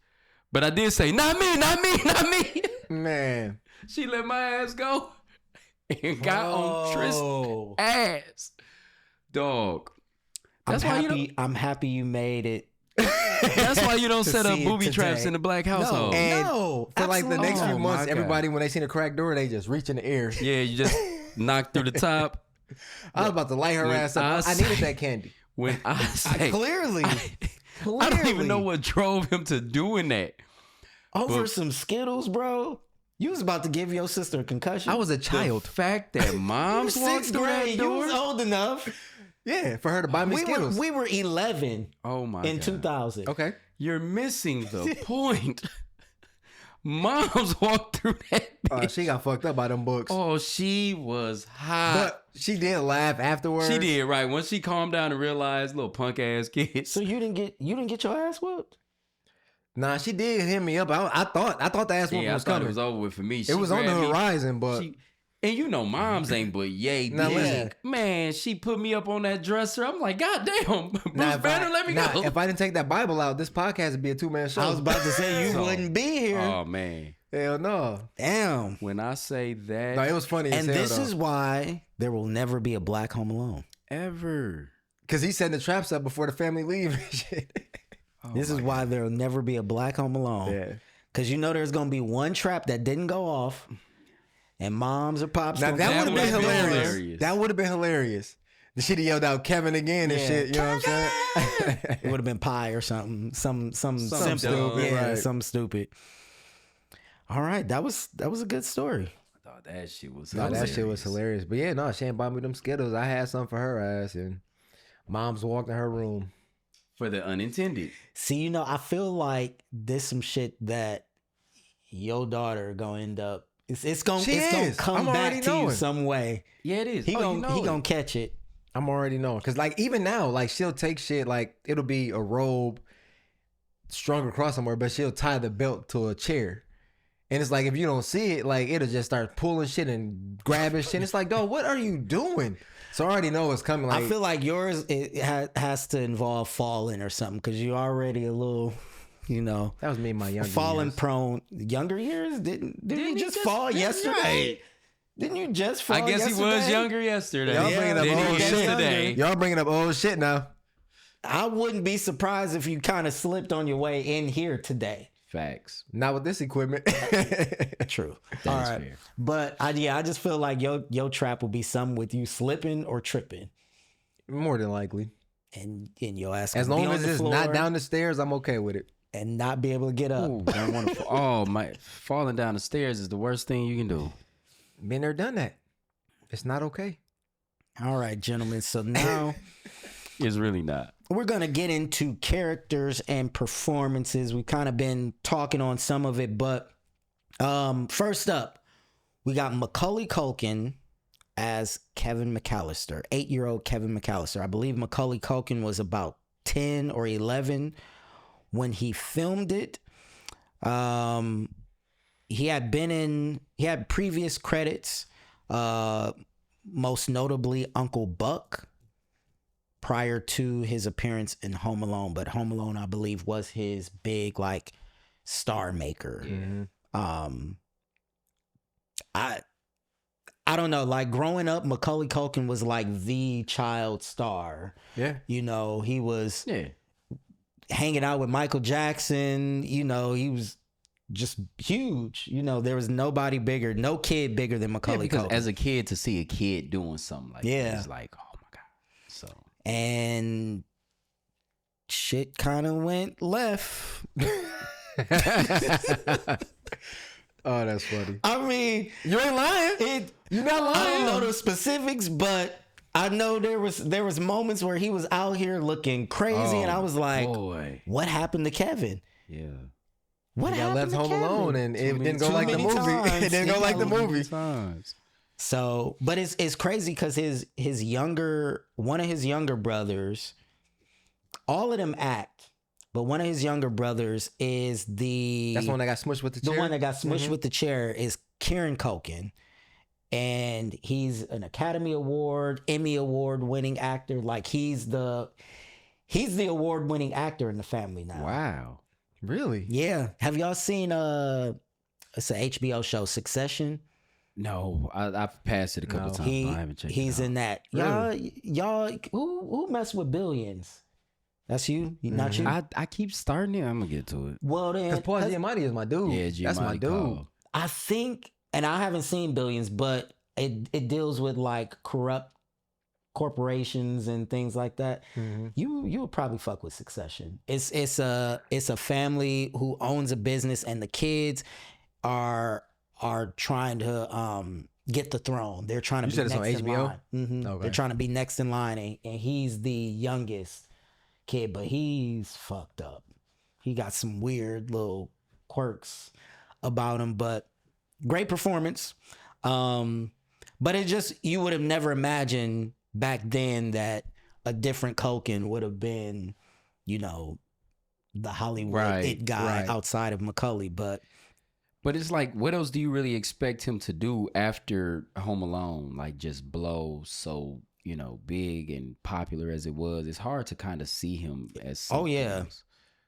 but I did say, "Not me, not me, not me." Man. She let my ass go and got on Tristan's ass. Dog. That's why I'm happy you made it. That's why you don't To set up see it booby traps today. in the black household. And No, for like the absolutely next not. few Oh, months, my God. everybody, when they seen a cracked door, they just reach in the air. Yeah, you just knock through the top. I was about to light her When ass up. I I needed say- that candy. When I say, Clearly, I don't even know what drove him to doing that. over But- some Skittles, bro. You was about to give your sister a concussion. I was a The child. fact that You were moms walked sixth through that grade. You was door. old enough. Yeah, for her to buy me Skittles. We were 11 Oh my in God. 2000. Okay. You're missing the point. Moms walked through that bitch. She got fucked up by them books. Oh, she was hot. But she did laugh afterwards. She did, right. Once she calmed down and realized, little punk ass kids. So you didn't get your ass whooped? Nah, she did hit me up. I thought the ass whooping Yeah, I was thought coming. it was over with for me. She It was on the grabbed me. horizon, but And you know, moms ain't but yay Now, big. listen. Man, she put me up on that dresser. I'm like, God damn, Bruce if Banner, let me go. If I didn't take that Bible out, this podcast would be a 2-man show. I was about to say you So- wouldn't be here. Oh man, Hell no. Damn. when I say that, No, it was funny And as hell, this though. is why there will never be a Black Home Alone. ever. Because he's setting the traps up before the family leave and shit. Oh, This is why there will never be a Black Home Alone. Yeah. Because you know there's going to be one trap that didn't go off, and moms or pops. Now gonna that come would have been back. hilarious. That would have been hilarious. The shit he yelled out Kevin again and Yeah. shit. You know what I'm saying? It would have been pie or something. Some simple. stupid, Yeah, right. something stupid. All right, that was a good story. I thought that shit was No, that shit was hilarious. But yeah, no, she ain't bought me them Skittles. I had some for her ass, and mom's walked in her room. For the unintended. See, I feel like there's some shit that your daughter gonna end up. It's gonna is. come I'm back already to you knowing. some way. Yeah, it is. He Oh, gonna catch it. I'm already knowing. Cause like even now, like she'll take shit like it'll be a robe strung across somewhere, but she'll tie the belt to a chair. And it's like if you don't see it, like it'll just start pulling shit and grabbing shit. It's like, dog, what are you doing? So I already know it's coming. Like I feel like yours has to involve falling or something because you're already a little, that was me in my younger falling years. prone. Younger years? Didn't you just fall yesterday? Right. Didn't you just fall? I guess yesterday? he was younger yesterday. Y'all bringing up Then he old is shit today. Y'all bringing up old shit now. I wouldn't be surprised if you kind of slipped on your way in here today. Facts. Not with this equipment. True. That All is right. fair. But I just feel like your trap will be something with you slipping or tripping, More than likely. and your ass As gonna be long on as the it's floor not down the stairs, I'm okay with it. and not be able to get up. Ooh, don't want to. Oh my! Falling down the stairs is the worst thing you can do. Been there, done that. It's not okay. All right, gentlemen. So now It's really not. we're gonna get into characters and performances. We've kind of been talking on some of it, but first up, we got Macaulay Culkin as Kevin McCallister, 8-year-old Kevin McCallister. I believe Macaulay Culkin was about 10 or 11 when he filmed it. He had previous credits, most notably Uncle Buck, prior to his appearance in Home Alone. But Home Alone, I believe, was his big like star maker. I don't know, like growing up, Macaulay Culkin was like the child star. Yeah. He was Yeah. hanging out with Michael Jackson. He was just huge. There was nobody bigger, no kid bigger than Yeah, Macaulay because Culkin. as a kid, to see a kid doing something like Yeah. that, it's like, oh my god. So And shit kind of went left. Oh, that's funny. I mean, You ain't lying. You're not lying. I don't know the specifics, but I know there was moments where he was out here looking crazy, and I was like, boy. "What happened to Kevin? Yeah. What He got happened left to home Kevin?" alone, and it didn't go too like the many movie. times. It didn't go like the movie. Times. So, but it's crazy because one of his younger brothers, all of them act, but one of his younger brothers is That's the one that got smushed with the the chair. one that got smushed with the chair is Kieran Culkin. And he's an Academy Award, Emmy Award winning actor. Like he's the award winning actor in the family now. Wow. Really? Yeah. Have y'all seen it's an HBO show, Succession? No, I've passed it a couple No. times. but I haven't checked He's it out. in that. Y'all who messed with Billions? That's you? Not you? I keep starting it. I'm gonna get to it. Well then, Because Paul Giamatti is my dude. Yeah, That's my Giamatti dude. called. I think, and I haven't seen Billions, but it deals with like corrupt corporations and things like that. Mhm. You would probably fuck with Succession. It's a family who owns a business, and the kids are trying to get the throne. They're trying to You be said it's next on in HBO? line. Mhm. Okay. They're trying to be next in line, and he's the youngest kid, but he's fucked up. He got some weird little quirks about him, but great performance. But it just, you would have never imagined back then that a different Culkin would have been, the Hollywood it guy right. outside of Macaulay. But But it's like, what else do you really expect him to do after Home Alone? Like, just blow so big and popular as it was. It's hard to kind of see him as. Something else.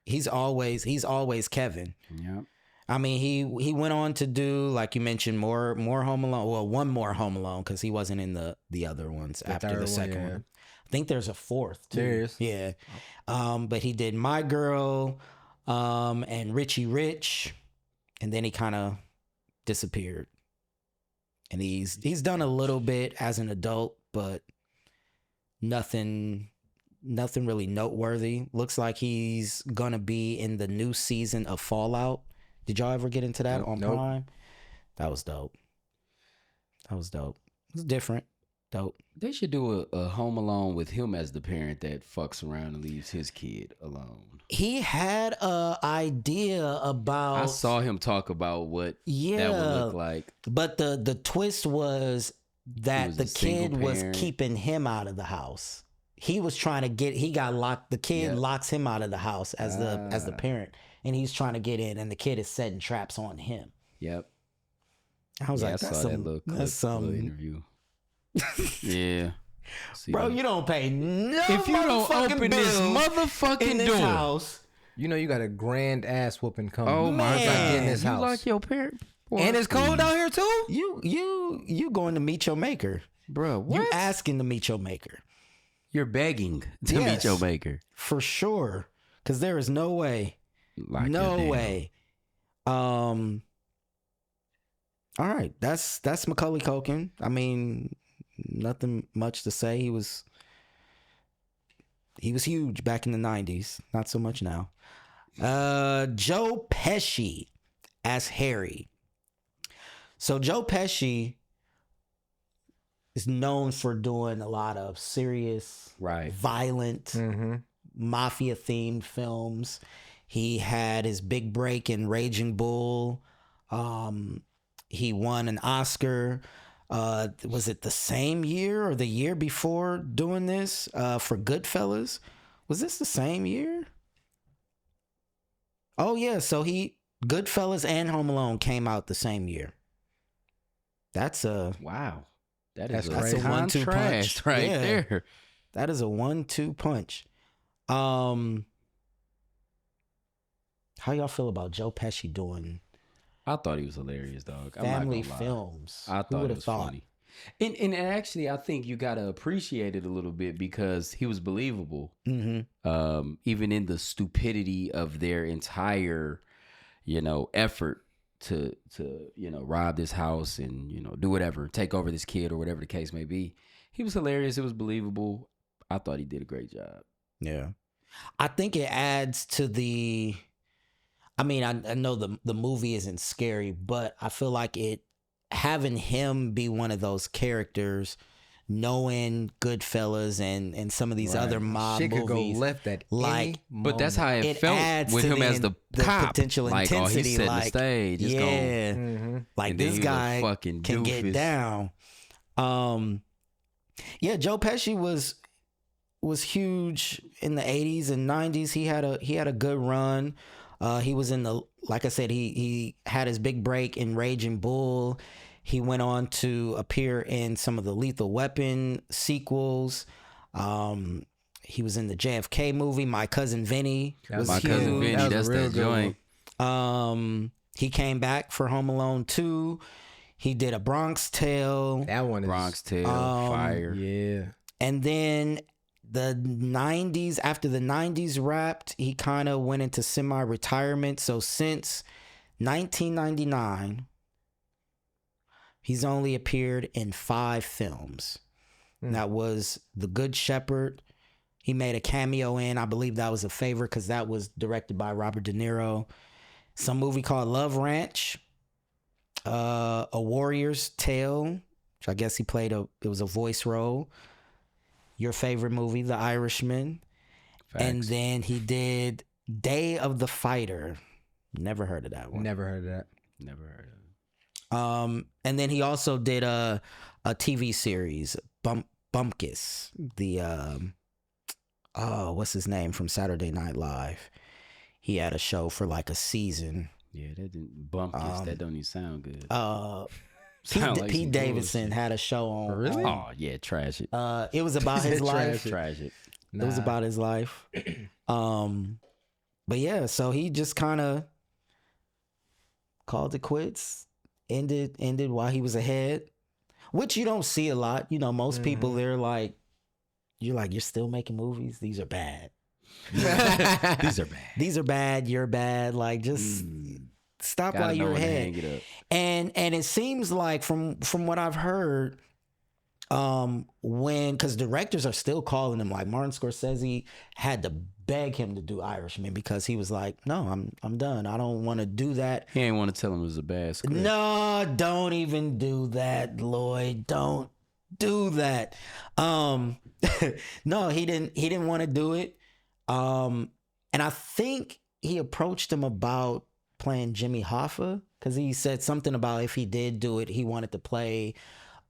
he's always Kevin. Yeah. I mean, he went on to do, like you mentioned, more Home Alone. Well, one more Home Alone because he wasn't in the other ones after third the one, second yeah. one. I think there's a fourth too. There is. Yeah. But he did My Girl, and Richie Rich, and then he kind of disappeared. And he's done a little bit as an adult, but nothing really noteworthy. Looks like he's gonna be in the new season of Fallout. Did y'all ever get into that on Nope. Prime? That was dope. It was different. Dope. They should do a Home Alone with him as the parent that fucks around and leaves his kid alone. He had a idea about. I saw him talk about what that would look like. But the twist was that the kid was parent. keeping him out of the house. He was trying to get. He got locked. The kid locks him out of the house as the parent, and he's trying to get in, and the kid is setting traps on him. Yep. I was like, I that's saw that little clip, little interview. Yeah. See Bro, that. you don't pay no If you don't open this motherfucking door, house. You know you got a grand ass whooping coming. oh my Man, god, in this you house. like your parent, boy, And it's cold out here too. You going to meet your maker? bro. What? You asking to meet your maker You're begging to meet Yes. your maker. for sure? Because there is no way. Like No way. All right, that's Macaulay Culkin. I mean, nothing much to say. He was huge back in the 90s. Not so much now. Joe Pesci as Harry. So Joe Pesci is known for doing a lot of serious, Right. violent, mafia themed films. He had his big break in Raging Bull. He won an Oscar. Was it the same year or the year before doing this for Goodfellas? Was this the same year? Oh yeah, so Goodfellas and Home Alone came out the same year. That's a Wow. That's a crazy. That's a 1-2 contrast punch. right Yeah. there. That is a 1-2 punch. How y'all feel about Joe Pesci doing I thought he was hilarious, dog. I'm family not gonna lie. films? I Who thought would it have was thought? funny. And actually, I think you gotta appreciate it a little bit because he was believable. Mm-hmm. Even in the stupidity of their entire, effort to rob this house and do whatever, take over this kid or whatever the case may be. He was hilarious. It was believable. I thought he did a great job. Yeah. I think it adds to the. I mean, I know the movie isn't scary, but I feel like having him be one of those characters, knowing Goodfellas and some of these other mob Shit could movies, go left at like- any But that's how it It felt adds with to him as the the cop. potential like, oh, intensity, he's setting like, the stage. It's yeah, Mm-hmm. like And then this he was a guy fucking can get doofus. down. Yeah, Joe Pesci was huge in the 80s and 90s. He had a good run. He was like I said, he had his big break in Raging Bull. He went on to appear in some of the Lethal Weapon sequels. He was in the JFK movie. My Cousin Vinny was My huge. cousin Vinny, That was a that's real that good joint. He came back for Home Alone 2. He did A Bronx Tale. That one is Bronx Tale, Fire. Yeah. And then the 90s, after the 90s wrapped, he kind of went into semi-retirement. So since 1999, he's only appeared in 5 films. That was The Good Shepherd. He made a cameo in, I believe that was a favor because that was directed by Robert De Niro. Some movie called Love Ranch. A Warrior's Tale, which I guess he played it was a voice role. Your favorite movie, The Irishman. Facts. And then he did Day of the Fighter. Never heard of that one. Never heard of that. Never heard of it. And then he also did a TV series, Bumpkus. The what's his name from Saturday Night Live? He had a show for like a season. Yeah, that didn't bump this. That don't even sound good. Sound like Pete some Davidson bullshit. had a show on. Really? Oh yeah, trash it. It was about his life. Tragic. It was about his life. But yeah, so he just kind of called it quits. Ended while he was ahead, which you don't see a lot. Most people they're like, you're still making movies. These are bad. These are bad. These are bad. You're bad. Like just stop Gotta while know you're when to ahead. hang it up. And it seems like from what I've heard, because directors are still calling him, like Martin Scorsese had to beg him to do Irishman because he was like, no, I'm done. I don't want to do that. He ain't want to tell him it was a bad script. No, don't even do that, Lloyd. Don't do that. No, he didn't want to do it. And I think he approached him about playing Jimmy Hoffa because he said something about if he did do it, he wanted to play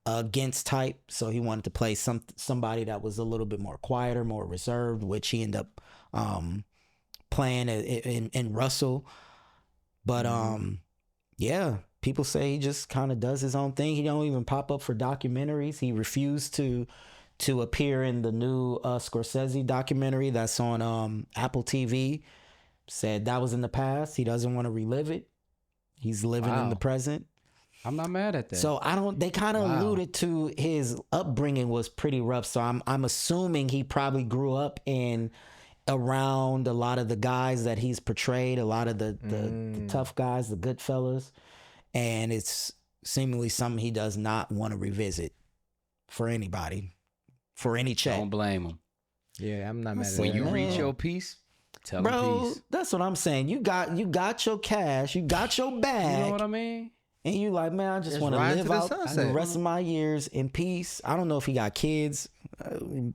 against type. So he wanted to play somebody that was a little bit more quieter, more reserved, which he ended up playing in Russell. But yeah, people say he just kind of does his own thing. He don't even pop up for documentaries. He refused to appear in the new Scorsese documentary that's on Apple TV. Said that was in the past. He doesn't want to relive it. He's living in the present. I'm not mad at that. So they kind of alluded to his upbringing was pretty rough. So I'm assuming he probably grew up around a lot of the guys that he's portrayed, a lot of the tough guys, the good fellas. And it's seemingly something he does not want to revisit for anybody, for any check. Don't blame him. Yeah, I'm not mad at that. When you reach your piece, tell him Bro, peace. that's what I'm saying. You got your cash, you got your bag. You know what I mean? And you like, man, I just want to live out the rest of my years in peace. I don't know if he got kids.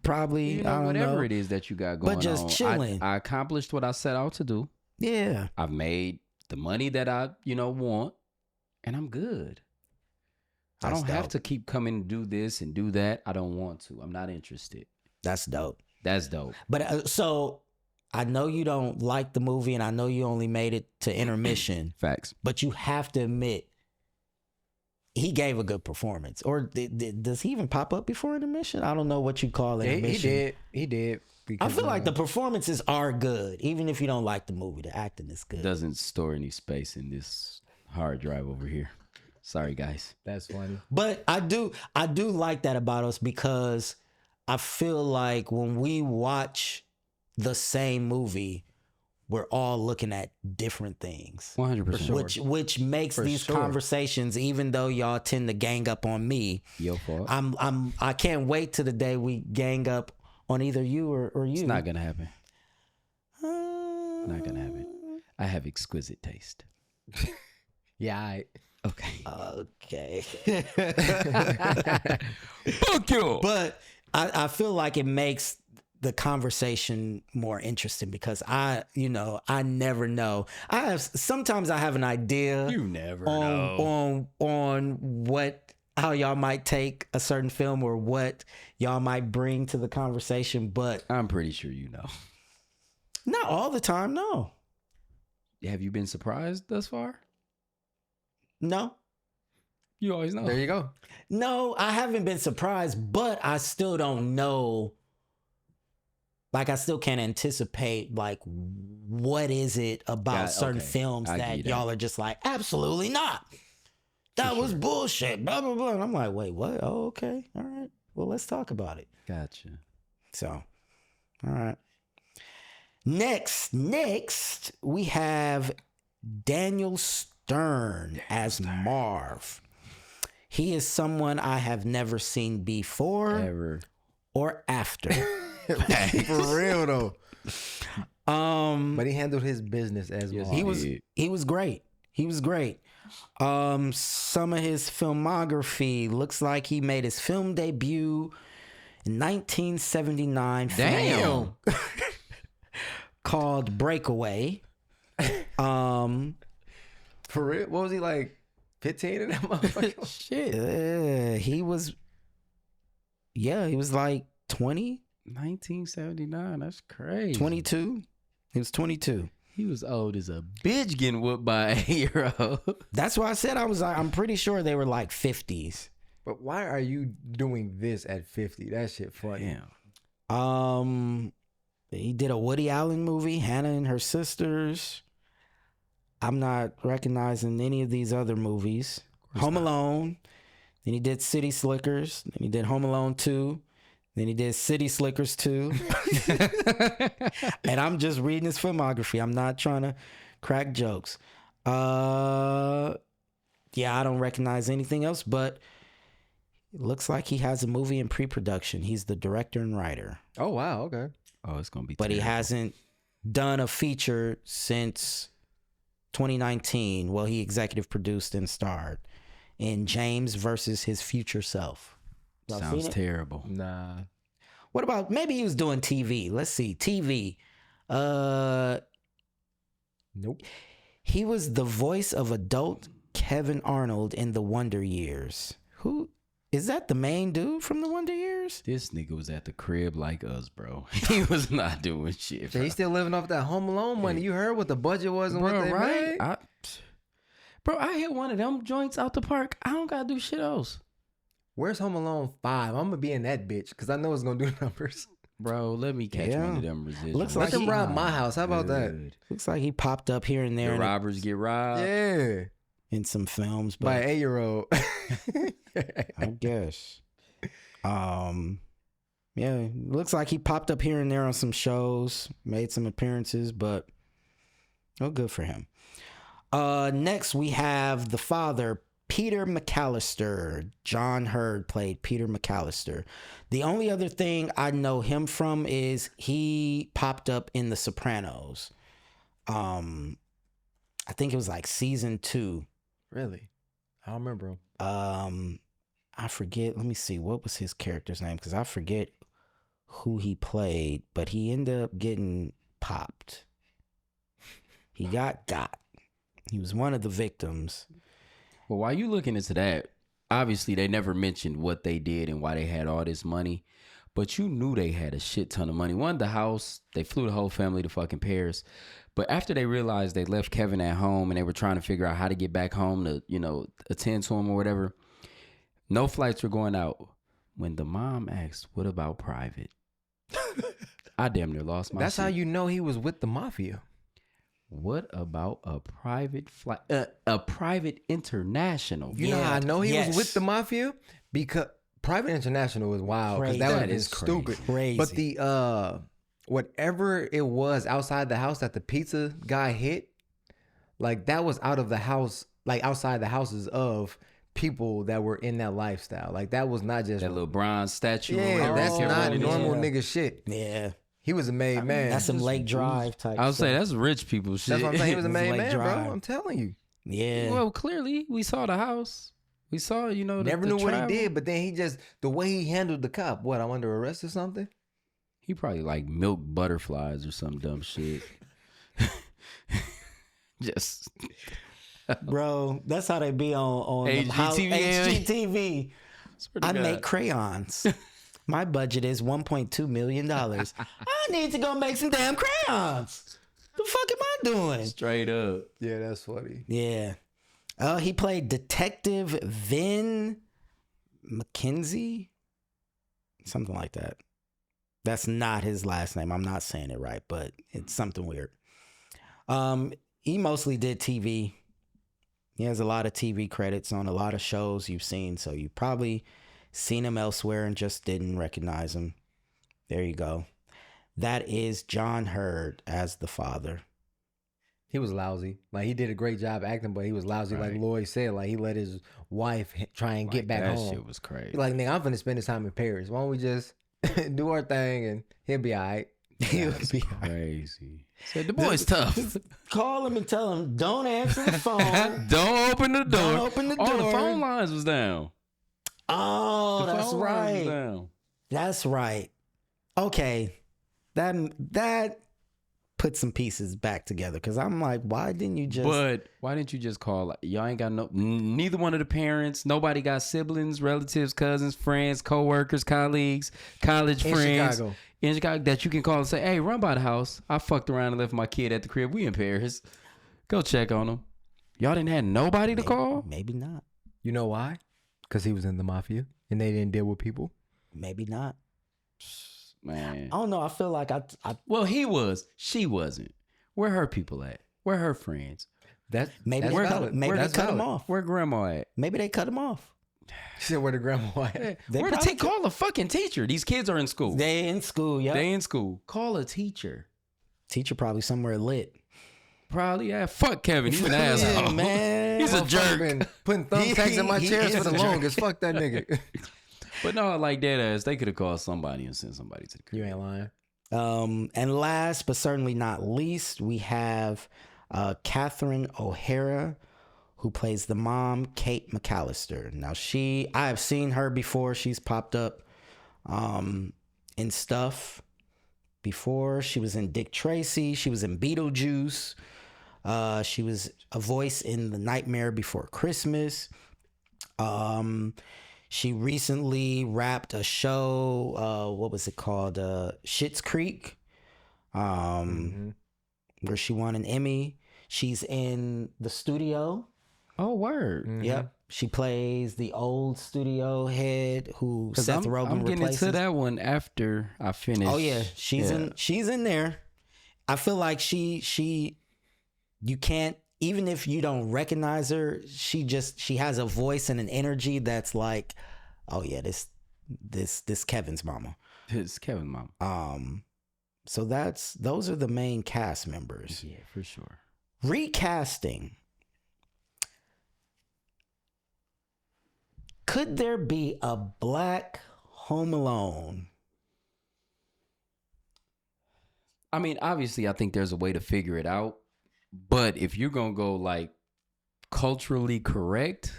Probably. You know, I don't whatever know. it is that you got going on. But just chilling. I accomplished what I set out to do. Yeah. I've made the money that I, want, and I'm good. I don't have to keep coming and do this and do that. I don't want to. I'm not interested. That's dope. That's dope. But so I know you don't like the movie, and I know you only made it to intermission. Facts. But you have to admit, he gave a good performance. Or does he even pop up before intermission? I don't know what you call intermission. He did. I feel like the performances are good, even if you don't like the movie. The acting is good. Doesn't store any space in this hard drive over here. Sorry, guys. That's funny. But I do like that about us, because I feel like when we watch the same movie, we're all looking at different things. 100%. Which makes these conversations, even though y'all tend to gang up on me, your fault. I can't wait till the day we gang up on either you or you. It's not gonna happen. Not gonna happen. I have exquisite taste. Yeah. Okay. Fuck you. But I feel like it makes the conversation more interesting, because I never know. Sometimes I have an idea. You never know on how y'all might take a certain film or what y'all might bring to the conversation, but I'm pretty sure you know. Not all the time, no. Have you been surprised thus far? No. You always know. There you go. No, I haven't been surprised, but I still don't know. Like, I still can't anticipate, like, what is it about certain films that y'all are just like, absolutely not. That was bullshit, blah, blah, blah. And I'm like, wait, what? Oh, okay. All right. Well, let's talk about it. Gotcha. So, all right. Next, we have Daniel Stern as Marv. He is someone I have never seen before Ever. or after. For real though. But he handled his business as well. He was great. He was great. Some of his filmography looks like he made his film debut in 1979. Damn. Called Breakaway. For real? What was he, like 15 in that motherfucker? Shit. He was like 20. 1979. That's crazy. 22. He was 22. He was old as a bitch getting whooped by a 8-year-old. That's why I said I'm pretty sure they were like 50s. But why are you doing this at 50? That shit funny. Damn. He did a Woody Allen movie, Hannah and Her Sisters. I'm not recognizing any of these other movies. Home Alone. Then he did City Slickers. Then he did Home Alone 2. Then he did City Slickers 2. And I'm just reading his filmography. I'm not trying to crack jokes. Yeah, I don't recognize anything else, but it looks like he has a movie in pre-production. He's the director and writer. Oh, wow. Okay. Oh, it's going to be But terrible. he hasn't done a feature since 2019. Well, he executive produced and starred in James versus His Future Self. Y'all Sounds seen it? terrible. Nah. What about maybe he was doing TV? Let's see, TV. Nope. He was the voice of adult Kevin Arnold in The Wonder Years. Who is that? The main dude from The Wonder Years? This nigga was at the crib like us, bro. He was not doing shit. So he's still living off that Home Alone money. You heard what the budget was and Bro, what they right? made? I hit one of them joints out the park. I don't gotta do shit else. Where's Home Alone 5? I'm gonna be in that bitch because I know it's gonna do numbers. Bro, let me catch Yeah. one of them residuals. Looks Let like them he- rob my house. How about that? Good. Looks like he popped up here and there The in, robbers get robbed. Yeah. in some films, By but an 8-year-old. I guess. Yeah, looks like he popped up here and there on some shows, made some appearances, but oh, good for him. Next we have the father, Peter McCallister. John Hurd played Peter McCallister. The only other thing I know him from is he popped up in The Sopranos. I think it was like season 2. Really? I don't remember him. I forget. Let me see. What was his character's name? Because I forget who he played, but he ended up getting popped. He got. He was one of the victims. Well, while you looking into that, obviously they never mentioned what they did and why they had all this money, but you knew they had a shit ton of money. One, the house, they flew the whole family to fucking Paris. But after they realized they left Kevin at home and they were trying to figure out how to get back home to, attend to him or whatever, no flights were going out. When the mom asked, what about private? I damn near lost my That's shit. how you know he was with the mafia. What about a private flight? A private international. You know how I know he Yes. was with the mafia? Because private international was wild. Because Crazy. that would have That been is stupid. Crazy. But the whatever it was outside the house that the pizza guy hit, like that was out of the house, like outside the houses of people that were in that lifestyle. Like that was not just That little bronze statue. or yeah, whatever that's they kept not running normal into. nigga shit. Yeah, He was a made man. that's some Lake Drive type. I would say stuff. that's rich people shit. That's what I'm saying. He was a It was made like man, Drive. bro. I'm telling you. Yeah. Well, clearly we saw the house. We saw, Never the knew what travel. he did, but then he just the way he handled the cop. What, I'm under arrest or something? He probably like milked butterflies or some dumb shit. Just Bro, that's how they be on HGTV. HGTV. swear to I God. make crayons. My budget is $1.2 million. I need to go make some damn crayons. The fuck am I doing? straight up. Yeah, that's funny. Yeah. He played Detective Vin McKenzie. Something like that. That's not his last name. I'm not saying it right, but it's something weird. He mostly did TV. He has a lot of TV credits on a lot of shows you've seen, so you've probably seen him elsewhere and just didn't recognize him. There you go. That is John Hurd as the father. He was lousy. Like he did a great job acting, but he was lousy. Like Right. Lloyd said, like he let his wife try and get back that home. shit was crazy. He like, nigga, I'm finna spend this time in Paris. Why don't we just do our thing and he'll be all right. He would That's be crazy. Said the boy's tough. Call him and tell him, don't answer the phone. Don't open the door. Don't open the Oh, the door. phone lines was down. Oh, The that's phone lines was right. down. That's right. Okay. That put some pieces back together because I'm like, why didn't you just But why didn't you just call? Like, y'all ain't got neither one of the parents. Nobody got siblings, relatives, cousins, friends, co-workers, colleagues, college In friends Chicago. in Chicago that you can call and say, "Hey, run by the house. I fucked around and left my kid at the crib. We in Paris. Go check on him." Y'all didn't have nobody to call. Maybe not. You know why? Because he was in the mafia and they didn't deal with people. Maybe not. Man. I don't know. I feel like I Well, he was. She wasn't. Where her people at? Where her friends? maybe That's they valid. cut, maybe they That's cut him valid. off. Where grandma at? Maybe they cut him off. She said, where the grandma at? They Where the probably call a fucking teacher? These kids are in school. They in school, yeah. They in school. Call a teacher. Teacher probably somewhere lit. Probably, yeah. Fuck Kevin. He's an asshole. man. He's a Motherfucker jerk. been putting thumbtacks in my He chairs is for the a jerk. longest. Fuck that nigga. But no, like dead ass, they could have called somebody and sent somebody to the crib. You ain't lying. And last but certainly not least, we have Catherine O'Hara, who plays the mom, Kate McCallister. Now I have seen her before. She's popped up in stuff before. She was in Dick Tracy. She was in Beetlejuice. She was a voice in The Nightmare Before Christmas. She recently wrapped a show, what was it called? Schitt's Creek, where she won an Emmy. She's in The Studio. Oh, word. Mm-hmm. Yep. She plays the old studio head who Seth Rogen I'm getting replaces. into that one after I finish. Oh yeah, she's in there. I feel like you can't, even if you don't recognize her, she has a voice and an energy that's like, oh yeah, this Kevin's mama. It's Kevin mom. So those are the main cast members. Yeah, for sure. Recasting. Could there be a black Home Alone? I mean, obviously, I think there's a way to figure it out. But if you're going to go like culturally correct,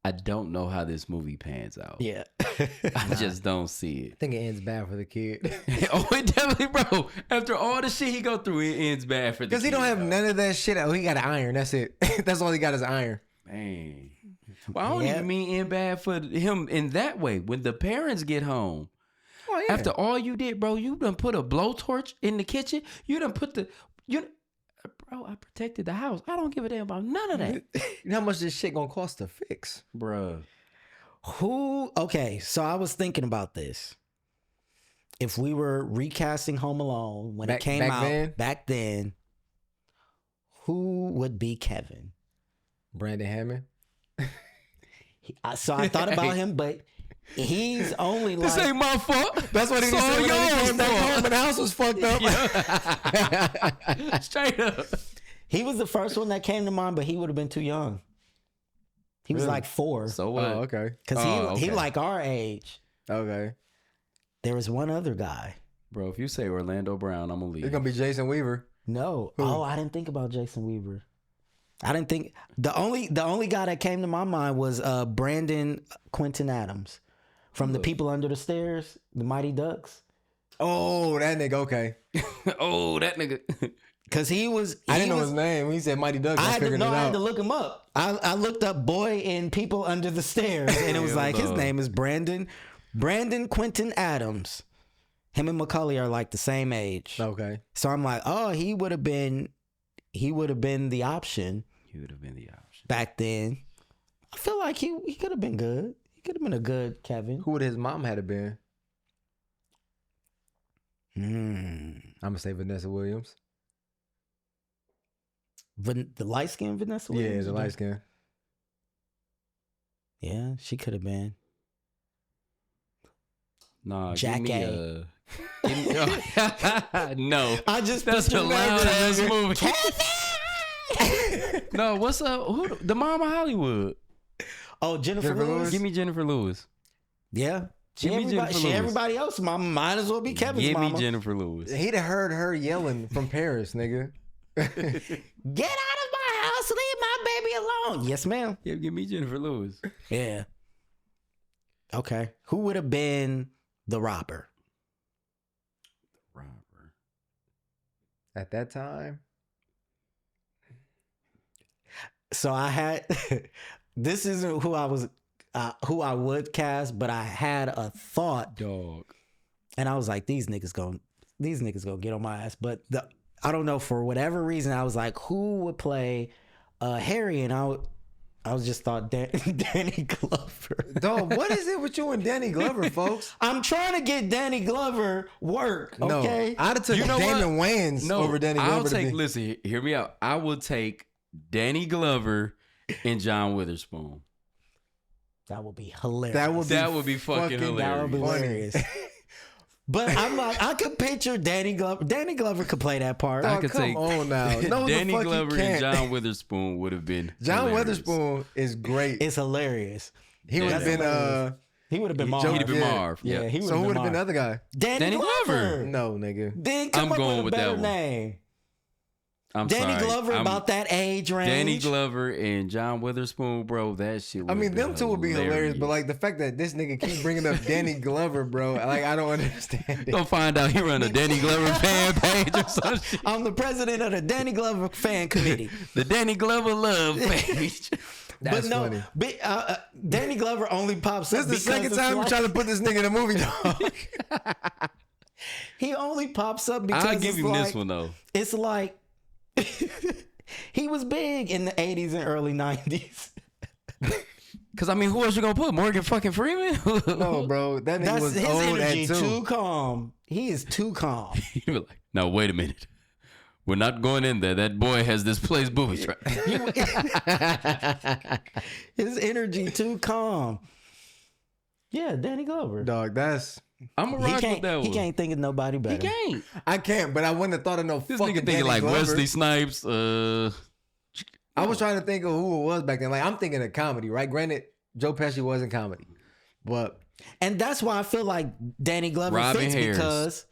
I don't know how this movie pans out. Yeah. I just don't see it. I think it ends bad for the kid. Oh, it definitely, bro. After all the shit he go through, it ends bad for the kid. Because he don't have none of that shit. Oh, he got an iron. That's it. That's all he got is an iron. Man. Well, I don't even mean end bad for him in that way. When the parents get home, after all you did, bro, you done put a blowtorch in the kitchen. You done put bro, I protected the house. I don't give a damn about none of that. You know how much this shit gonna cost to fix? Bro. Okay, so I was thinking about this. If we were recasting Home Alone when it came out back then, who would be Kevin? Brandon Hammond. So I thought about him, but he's only like... This ain't my fault. That's what he said when he came back home and the house was fucked up. Yeah. Straight up. He was the first one that came to mind, but he would have been too young. He was like 4. So what? Oh, okay. Because he like our age. Okay. There was one other guy. Bro, if you say Orlando Brown, I'm going to leave. It's going to be Jason Weaver. No. Who? Oh, I didn't think about Jason Weaver. I didn't think... The only guy that came to my mind was Brandon Quentin Adams from The People Under the Stairs, The Mighty Ducks. Oh, that nigga. Okay. Oh, that nigga. Because I didn't know his name. He said Mighty Ducks. I had to look him up. I looked up boy in People Under the Stairs, and it was like, his name is Brandon Quentin Adams. Him and Macaulay are like the same age. Okay. So I'm like, oh, he would have been the option. He would have been the option back then. I feel like he could have been good. He could have been a good Kevin. Who would his mom have been? I'm gonna say Vanessa Williams. The light skin Vanessa Williams? Yeah, the light skin. Yeah, she could have been. Nah, Jack give me no. I just that's the loudest movie. Kevin! No, what's up? Who the mom of Hollywood? Oh, Jennifer Lewis. Give me Jennifer Lewis. Yeah. Lewis. Everybody else mama might as well be Kevin's mama. Give me Jennifer Lewis. He'd have heard her yelling from Paris, nigga. Get out of my house, leave my baby alone. Yes, ma'am. Yeah, give me Jennifer Lewis. Yeah. Okay. Who would have been the robber? At that time? So I had this isn't who I would cast, but I had a thought, dog, and I was like, these niggas gonna get on my ass. But I don't know, for whatever reason, I was like, who would play Harry? And I was just thought Danny Glover. Dog, what is it with you and Danny Glover, folks? I'm trying to get Danny Glover work. Okay, no, I'd have took Damon Wayans over Danny Glover. Listen, hear me out. I would take Danny Glover and John Witherspoon. That would be hilarious. That would be fucking hilarious. That would be hilarious. But I'm like, I could picture Danny Glover. Danny Glover could play that part. I could come on now. No, Danny Glover and John Witherspoon would have been John hilarious. Witherspoon is great. It's hilarious. He would have been he would have been Marv. He'd have been Marv. Yeah, he would. So who would have been the other guy? Danny Glover. No, nigga. Then come up with a better name. I'm Danny sorry. Glover about that age range. Danny Glover and John Witherspoon, bro, that shit. I mean, them two would be hilarious, but like the fact that this nigga keeps bringing up Danny Glover, bro, like I don't understand it. Go find out he run a Danny Glover fan page or some shit. I'm the president of the Danny Glover fan committee. The Danny Glover love page. That's funny. Danny Glover only pops This up is the second time we're trying to put this nigga in a movie, dog. He only pops up because I'll give him this one though. It's like he was big in the 80s and early 90s. Cause I mean, who else you gonna put? Morgan fucking Freeman? No, bro, that nigga was his old energy at 2. too calm. He is too calm. He'd be like, now wait a minute. We're not going in there. That boy has this place booby trapped. His energy too calm. Yeah, Danny Glover. Dog, that's I'm a rock with that one. He can't think of nobody better. He can't. I can't, but I wouldn't have thought of no This fucking nigga thinking Danny like Glover. Wesley Snipes. I was trying to think of who it was back then. Like I'm thinking of comedy, right? Granted, Joe Pesci was in comedy, but And that's why I feel like Danny Glover Robin fits Harris. because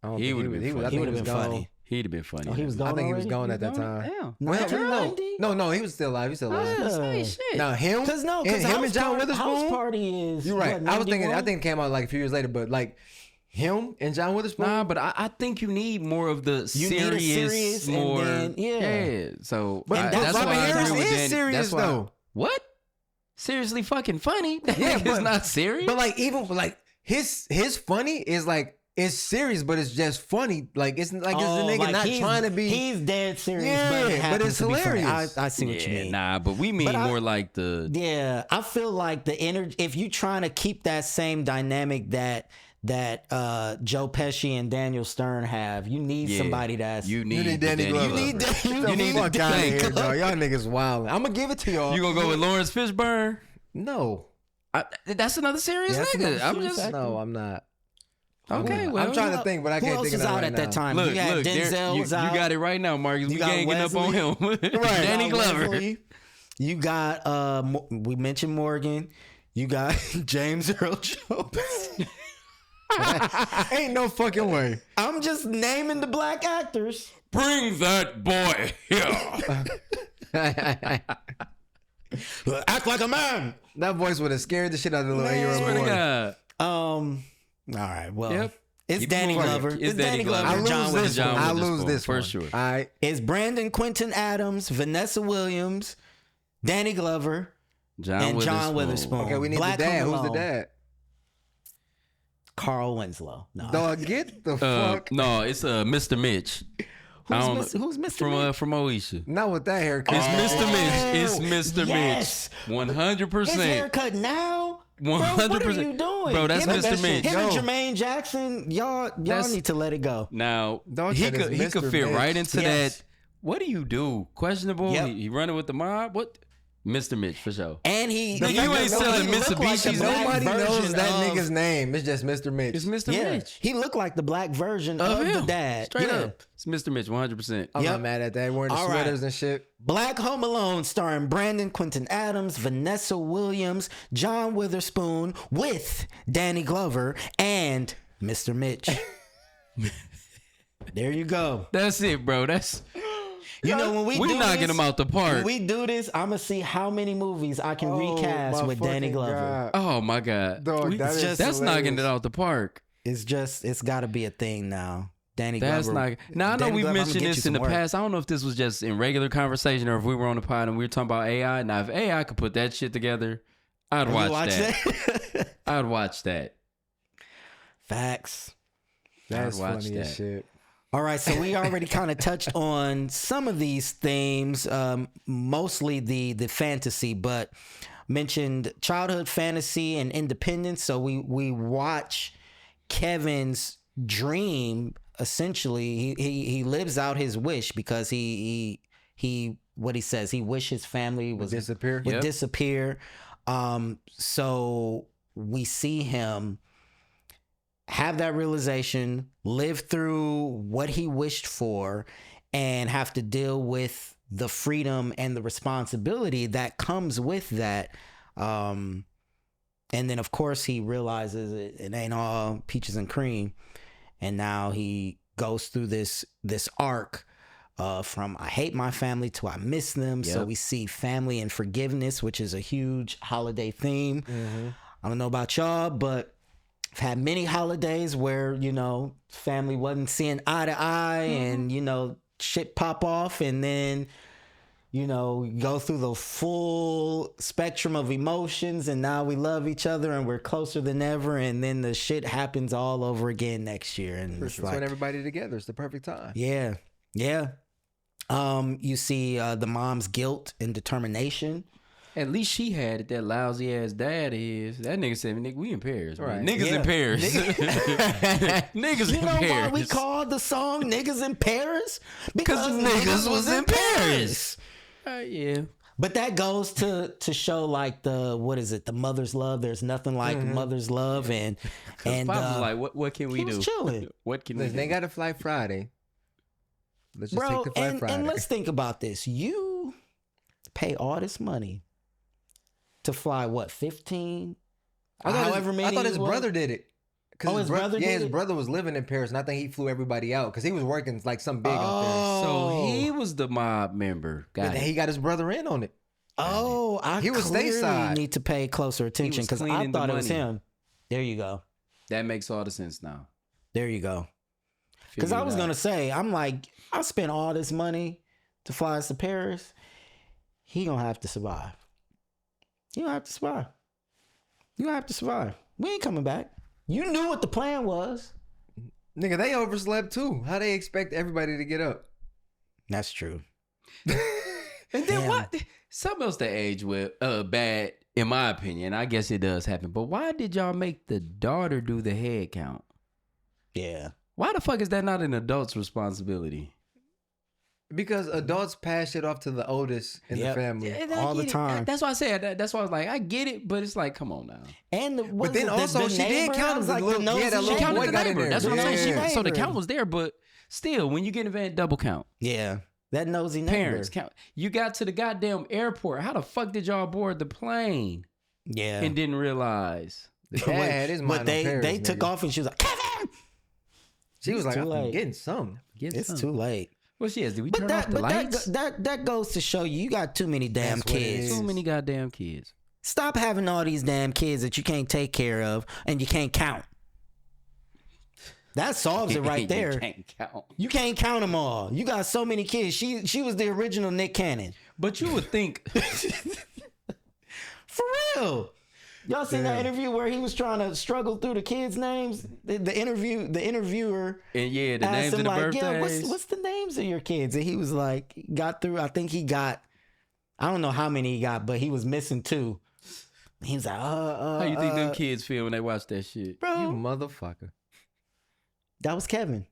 I don't He think would've been I funny. think he would have was been gone. funny. He'd have been funny. Oh, he was gone I think he was already? gone at that time. Yeah. No, No, he was still alive. He's still alive. Hey, shit. Now him, Because him and John House Witherspoon. Party is. You're right. what, I was thinking. 91? I think it came out like a few years later, but like him and John Witherspoon. Nah, but I think you need more of the You need a serious, serious and more. then- yeah. So But that's Robin why I Harris agree with is Danny. serious, That's why. though. What? Seriously, fucking funny? That Yeah, nigga's but- not serious. But like even like his funny is like it's serious, but it's just funny. Like it's like it's a nigga like not he's- trying to be. He's dead serious, Yeah, but, it but happens it's to be funny. hilarious. I see what you yeah, mean. nah, but we mean But more like the. Yeah, I feel like the energy. If you trying to keep that same dynamic that Joe Pesci and Daniel Stern have, you need Yeah, somebody that's You You need the Danny Glover. You need Get you the need fuck out of Danny here, Glover. dog. Y'all niggas wild. I'm gonna give it to y'all. You gonna go with Lawrence Fishburne? No, That's another serious That's nigga. another I'm serious just actor. no, I'm not. okay. Well, I'm trying to think, but I Who can't else think of was that out right at now. that time? Look, you had look, Denzel you was out. got it right now, Marcus. We got ganging up on Wesley. him. Right. Danny You got Glover. Wesley. You got we mentioned Morgan. You got James Earl Jones. Ain't no fucking way. I'm just naming the black actors. Bring that boy here. Act like a man. That voice would have scared the shit out of the little 8-year-old Swear to boy. God. All right. Well, Yep. it's Keep Danny moving. Glover. It's Danny Glover. I and lose John this Witherspoon. one. I lose this for one. sure. All right. It's Brandon Quinton Adams, Vanessa Williams, Danny Glover, and John Witherspoon. Okay, we need Black the dad. Home Who's the Alone. dad? Carl Winslow. No. Dog, get the fuck. No, it's Mr. Mitch. I don't Who's Mr. from Mitch? from Oisha. Not with that haircut. It's Mr. Mitch. It's Mr. yes. Mitch. 100%. His haircut now? Bro, 100%. what are you doing? Bro, that's Him and- Mr. Mitch. Him and Yo. Jermaine Jackson, y'all That's- need to let it go. Now Dog he said could it's Mr. fit Mitch. right into Yes. that. What do you do? Questionable. Yep. He running with the mob. What? Mr. Mitch for sure. And he, Nigga, you ain't selling Mitsubishis. Nobody knows version that of- nigga's name. It's just Mr. Mitch. It's Mr. Yeah, Mitch. he looked like the black version of the him. dad. Straight Yeah. up. It's Mr. Mitch. 100%. I'm Yep. not mad at that. Wearing the All right. sweaters and shit. Black Home Alone starring Brandon Quinton Adams, Vanessa Williams, John Witherspoon with Danny Glover and Mr. Mitch. There you go. That's it, bro. That's You know, when we we do knocking this, them out the park. When we do this, I'm gonna see how many movies I can recast my with Danny fucking Glover. God. Oh my God. Dog, We- that is just- that's knocking it hilarious. out the park. It's got to be a thing now. Danny That's Glover. not. Now I know Danny we've Glover, I'ma mentioned get this you in the some work. past. I don't know if this was just in regular conversation or if we were on the pod and we were talking about AI. Now if AI could put that shit together, I'd You watch that. that? I'd watch that. Facts. That's I'd watch funny as that. shit. All right, so we already kind of touched on some of these themes, mostly the fantasy, but mentioned childhood fantasy and independence. So we watch Kevin's dream. Essentially, he lives out his wish because he what he says, he wished his family would Disappear. disappear. So we see him have that realization, live through what he wished for, and have to deal with the freedom and the responsibility that comes with that. And then, of course, he realizes it ain't all peaches and cream. And now he goes through this arc from I hate my family to I miss them. So we see family and forgiveness, which is a huge holiday theme. I don't know about y'all, but I've had many holidays where, you know, family wasn't seeing eye to eye and, you know, shit pop off, and then, you know, go through the full spectrum of emotions, and now we love each other and we're closer than ever, and then the shit happens all over again next year. And it's like, when everybody together, it's the perfect time. Yeah. You see the mom's guilt and determination. At least she had it. That lousy ass dad is. That nigga said, "Nigga, we in Paris, Right. man. Niggas in Paris. Niggas You in know Paris. why we called the song "Niggas in Paris"? Because niggas was in Paris. Yeah. But that goes to show like the mother's love. There's nothing like mother's love, and Pop was like, what can we he was do? chilling. What can we Listen, do? they got to fly Friday. Let's just Bro, take the flight Friday. and let's think about this. You pay all this money to fly what, 15? I thought his brother did it. Oh, his brother did his it? brother was living in Paris, and I think he flew everybody out because he was working like something big out So he was the mob member. there. Got And it. he got his brother in on it. Oh, I He was clearly stateside. need to pay closer attention was because I cleaning the thought it was money. him. There you go. That makes all the sense now. There you go. Because Figure I it was out. going to say, I'm like, I spent all this money to fly us to Paris. He going to have to survive. He going to have to survive. You going to have to survive. We ain't coming back. You knew what the plan was. Nigga, they overslept too. How they expect everybody to get up? That's true. And then Damn. what? Something else to age with bad, in my opinion. I guess it does happen. But why did y'all make the daughter do the head count? Yeah. Why the fuck is that not an adult's responsibility? Because adults pass shit off to the oldest in Yep. the family. And I All the get it. time. That's why I said. That's why I was like, I get it, but it's like, come on now. And But then also she did count him. like The little- yeah, that She little counted boy the got in neighbor. there. That's what I'm saying. Yeah. So the count was there, but still, when you get in van, double count. Yeah. That nosy neighbor. Parents count. You got to the goddamn airport. How the fuck did y'all board the plane Yeah. and didn't realize? The dad had his mind But on they Paris, took nigga. off and she was like, Kevin! She was It's like, too I'm late. getting some. It's too late. Well, she has. Did we But turn off the lights? that goes to show you got too many damn That's what it kids. is. Too many goddamn kids. Stop having all these damn kids that you can't take care of and you can't count. That solves it right there. You can't count. You can't count them all. You got so many kids. She was the original Nick Cannon. But you would think. For real. Y'all seen that interview where he was trying to struggle through the kids' names? The interviewer And yeah, the asked names him of the like, birthdays. yeah, what's the names of your kids? And he was like, got through. I think he got, I don't know how many he got, but he was missing 2. He was like, How you think them kids feel when they watch that shit? bro? You motherfucker. That was Kevin.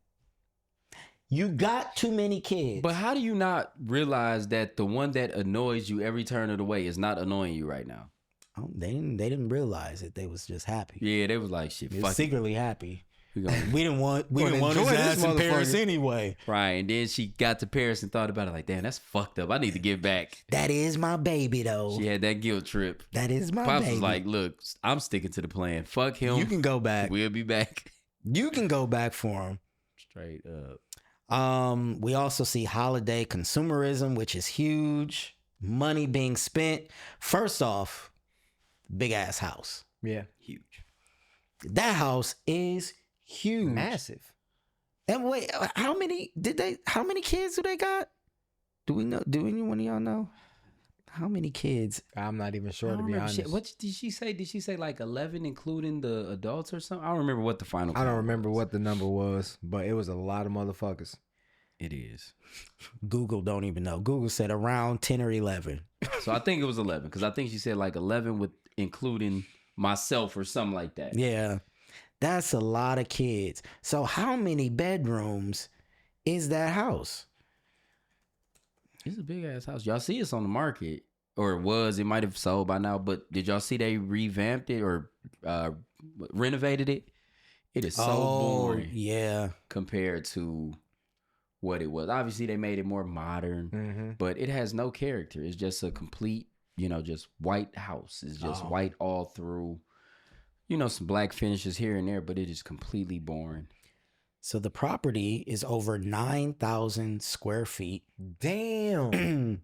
You got too many kids. But how do you not realize that the one that annoys you every turn of the way is not annoying you right now? Oh, they didn't realize it. They was just happy. Yeah, they was like, shit, They was fuck it. secretly happy. We gonna We didn't want Wanna his enjoy this ass in Paris motherfucker. anyway. Right, and then she got to Paris and thought about it like, damn, that's fucked up. I need to get back. That is my baby though. She had that guilt trip. That is my Pops baby. was like, look, I'm sticking to the plan. Fuck him. You can go back. We'll be back. You can go back for him. Straight up. We also see holiday consumerism, which is huge. Money being spent. First off, big ass house. Yeah. Huge. That house is huge. Massive. And wait, how many kids do they got? Do anyone of y'all know? How many kids? I'm not even I sure, don't to be remember honest. shit. What did she say? Did she say like 11 including the adults or something? I don't remember what the final I don't count remember was. what the number was, but it was a lot of motherfuckers. It is. Google don't even know. Google said around 10 or 11. So I think it was 11 because I think she said like 11 with including myself or something like that. Yeah. That's a lot of kids. So how many bedrooms is that house? It's a big ass house. Y'all see it's on the market, or it was. It might have sold by now. But did y'all see they revamped it or renovated it? It is so boring Yeah. compared to what it was. Obviously, they made it more modern, Mm-hmm. but it has no character. It's just a complete, just white house. It's just white all through. Some black finishes here and there, but it is completely boring. So the property is over 9,000 square feet. Damn.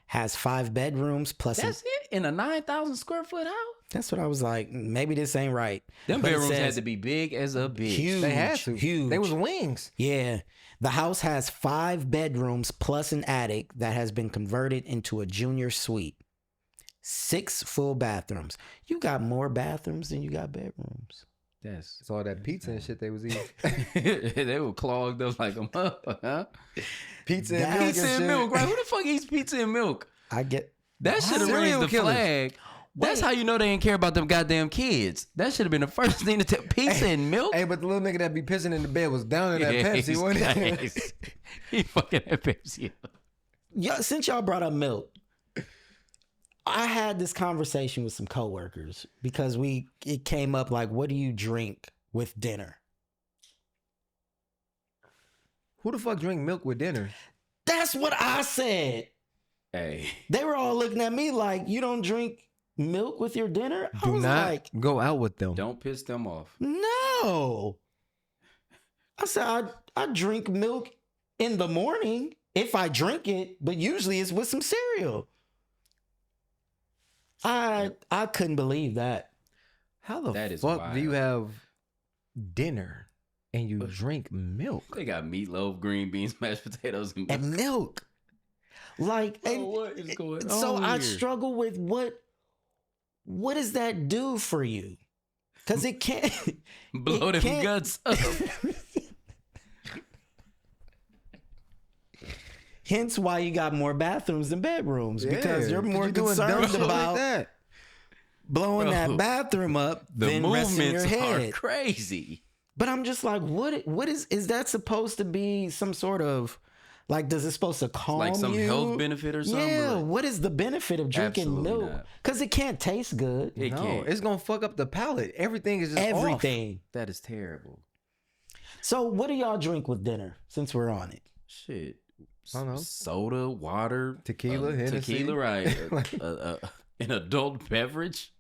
Has 5 bedrooms plus. That's it in a 9,000 square foot house. That's what I was like. Maybe this ain't right. Them But it bedrooms had says to be big as a bitch. huge. They had to. Huge. They was wings. Yeah. The house has 5 bedrooms plus an attic that has been converted into a junior suite. 6 full bathrooms. You got more bathrooms than you got bedrooms. It's all that pizza and shit they was eating. They were clogged up like a motherfucker, huh? Pizza That- and milk. Pizza and milk, right? Who the fuck eats pizza and milk? I get. That should have Serial raised the killers. flag. That's Wait. how you know they didn't care about them goddamn kids. That should have been the first thing to tell. Pizza and milk? Hey, but the little nigga that be pissing in the bed was down in that Pepsi, he's wasn't he? nice. He fucking had Pepsi. Yeah, since y'all brought up milk, I had this conversation with some coworkers because it came up like, what do you drink with dinner? Who the fuck drink milk with dinner? That's what I said. Hey. They were all looking at me like, you don't drink milk with your dinner? I Do was not like, go out with them. Don't piss them off. no. I said, I drink milk in the morning if I drink it, but usually it's with some cereal. I couldn't believe that. How the That is fuck wild. do you have dinner and you drink milk? They got meatloaf, green beans, mashed potatoes, and And milk. Like, Oh, and what is going so on I here? struggle with what does that do for you? Because it can't blow it them can't- guts up. Hence why you got more bathrooms than bedrooms, because you're more doing dumb concerned shit about like that. blowing Bro, that bathroom up The than resting your movements are head. crazy. But I'm just like, what is that supposed to be some sort of, like, does it supposed to calm Like some you? health benefit or something? Yeah, Or- what is the benefit of drinking Absolutely milk? not. Because it can't taste good. It No, can't. it's gonna fuck up the palate. Everything is just Everything. That is terrible. So what do y'all drink with dinner since we're on it? Shit. I don't know. Soda, water, Tequila, Hennessy. tequila, right? An adult beverage.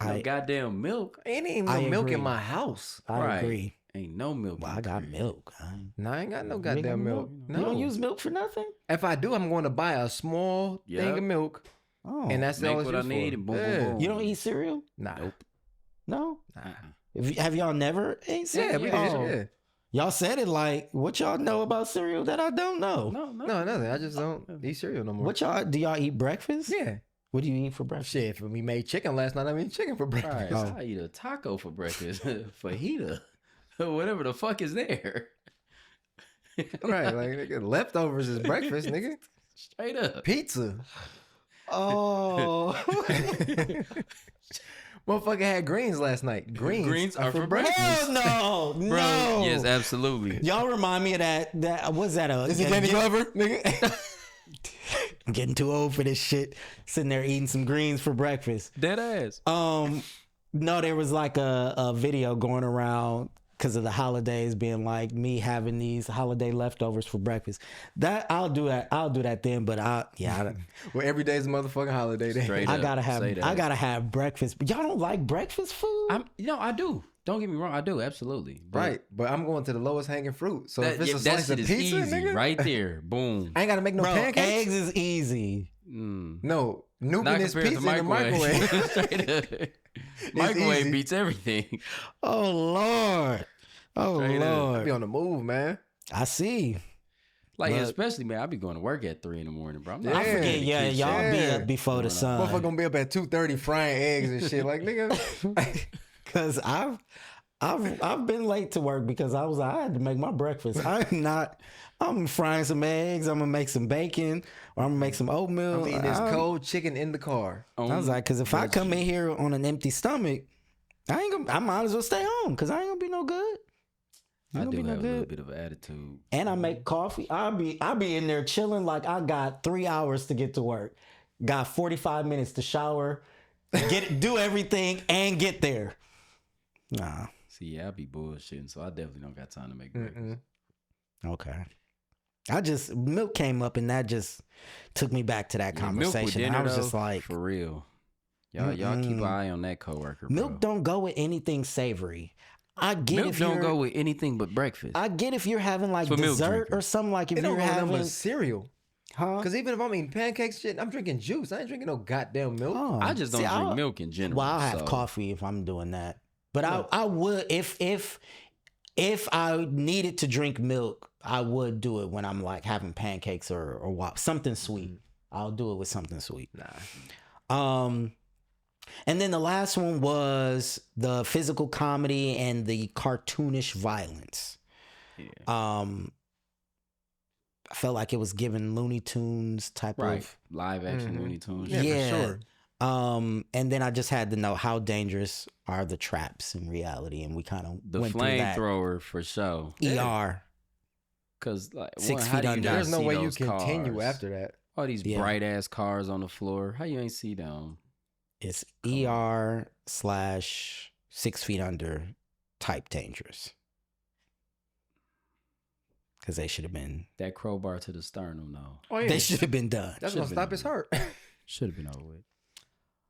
No I- goddamn milk. off. Ain't even I no milk agree. in my house. I Right. agree. Ain't no milk. Well, in I got there. milk. No, I ain't got no You ain't got goddamn milk. You No. don't use milk for nothing? If I do, I'm going to buy a small thing Yep. of milk, Oh. and that's Make all it's what I used need for. and boom, boom, Yeah. boom. You don't eat cereal? Nah. Nope. No? Uh-uh. Have y'all never ate cereal? Yeah, we did. Oh. Yeah. Y'all said it like, what y'all know about cereal that I don't know? No, No, nothing. I just don't eat cereal no more. What do y'all eat breakfast? Yeah. What do you eat for breakfast? Shit, if we made chicken last night, I mean chicken for breakfast. Right. Oh. I eat a taco for breakfast. Fajita. Whatever the fuck is there. Right, like nigga, leftovers is breakfast, nigga. Straight up. Pizza. Oh. Motherfucker had greens last night. Greens are for breakfast. Hell no. Bro, No. yes, absolutely. Y'all remind me of that what's that? Is it Danny Glover, nigga? I'm getting too old for this shit. Sitting there eating some greens for breakfast. Dead ass. No, there was like a video going around because of the holidays being like me having these holiday leftovers for breakfast. That I'll do that then, but Well, every day's a motherfucking holiday day. Straight I up, gotta say that. have breakfast. But y'all don't like breakfast food? I do. Don't get me wrong, I do absolutely. But Right, but I'm going to the lowest hanging fruit. So That, if it's a that slice shit of is pizza, easy, nigga, right there. Boom. I ain't gotta make no Bro, pancakes. eggs is easy. No, Not nuking is compared pizza to in the microwave. Straight up. Microwave easy. beats everything. Oh Lord. Oh Straight up. I Lord. be on the move, man. I see. Like, But- especially, man, I be going to work at 3 a.m, bro. I'm Yeah. not I forget, in the yeah, kitchen. y'all be Yeah. up before the Going sun. Motherfucker gonna be up at 2:30 frying eggs and shit. Like nigga, Cause I've been late to work because I had to make my breakfast. I'm frying some eggs, I'm gonna make some bacon, or I'm gonna make some oatmeal. I'm eating this cold chicken in the car. I was like, cause if I That's come in here on an empty stomach, I might as well stay home because I ain't gonna be no good. I Ain't do gonna have be a no little good. bit of an attitude. And I make coffee. I'll be in there chilling like I got 3 hours to get to work. Got 45 minutes to shower, do everything, and get there. Nah. See, yeah, I be bullshitting, so I definitely don't got time to make breakfast. Okay. Milk came up and that just took me back to that Yeah, milk with conversation. dinner, I was though, just like, for real. Y'all keep an eye on that coworker, bro. milk don't go with anything savory. I get Milk if don't you're go with anything but breakfast. I get if you're having like For milk dessert drinkers. or something, like if It don't you're go with nothing having but cereal. huh? Because even if I'm eating pancakes, shit, I'm drinking juice. I ain't drinking no goddamn milk. Oh, I just don't see, drink milk in general. Well, I'll have so. coffee if I'm doing that. But No. I would if I needed to drink milk, I would do it when I'm like having pancakes or something sweet. I'll do it with something sweet. Nah. And then the last one was the physical comedy and the cartoonish violence. Yeah. I felt like it was given Looney Tunes type Right. of Live action Looney Tunes. Yeah, for sure. and then I just had to know how dangerous are the traps in reality, and we kind of The went through that. flamethrower for sure. ER. Because like 6 how feet do you under. not There's no see way you those continue cars? after that. All these Yeah. bright ass cars on the floor. How you ain't see them? It's ER/6 feet under type dangerous. Because they should have been. That crowbar to the sternum, though. Oh yeah, They should have been done. that's should've gonna stop been his heart. Should have been over with.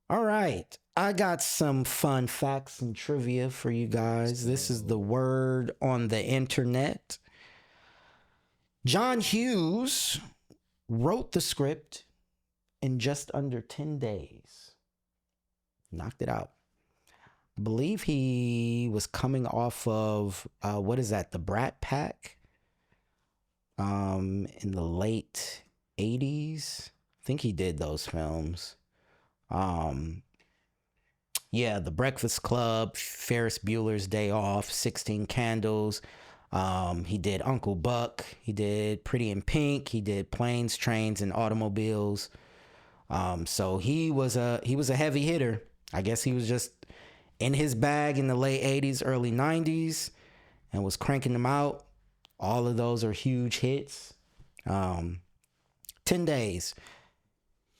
All right. I got some fun facts and trivia for you guys. This is the word on the internet. John Hughes wrote the script in just under 10 days. Knocked it out. I believe he was coming off of, what is that, the Brat Pack in the late 80s. I think he did those films. Yeah, The Breakfast Club, Ferris Bueller's Day Off, 16 Candles. He did Uncle Buck. He did Pretty in Pink. He did Planes, Trains, and Automobiles. So he was a heavy hitter. I guess he was just in his bag in the late 80s, early 90s, and was cranking them out. All of those are huge hits. 10 days.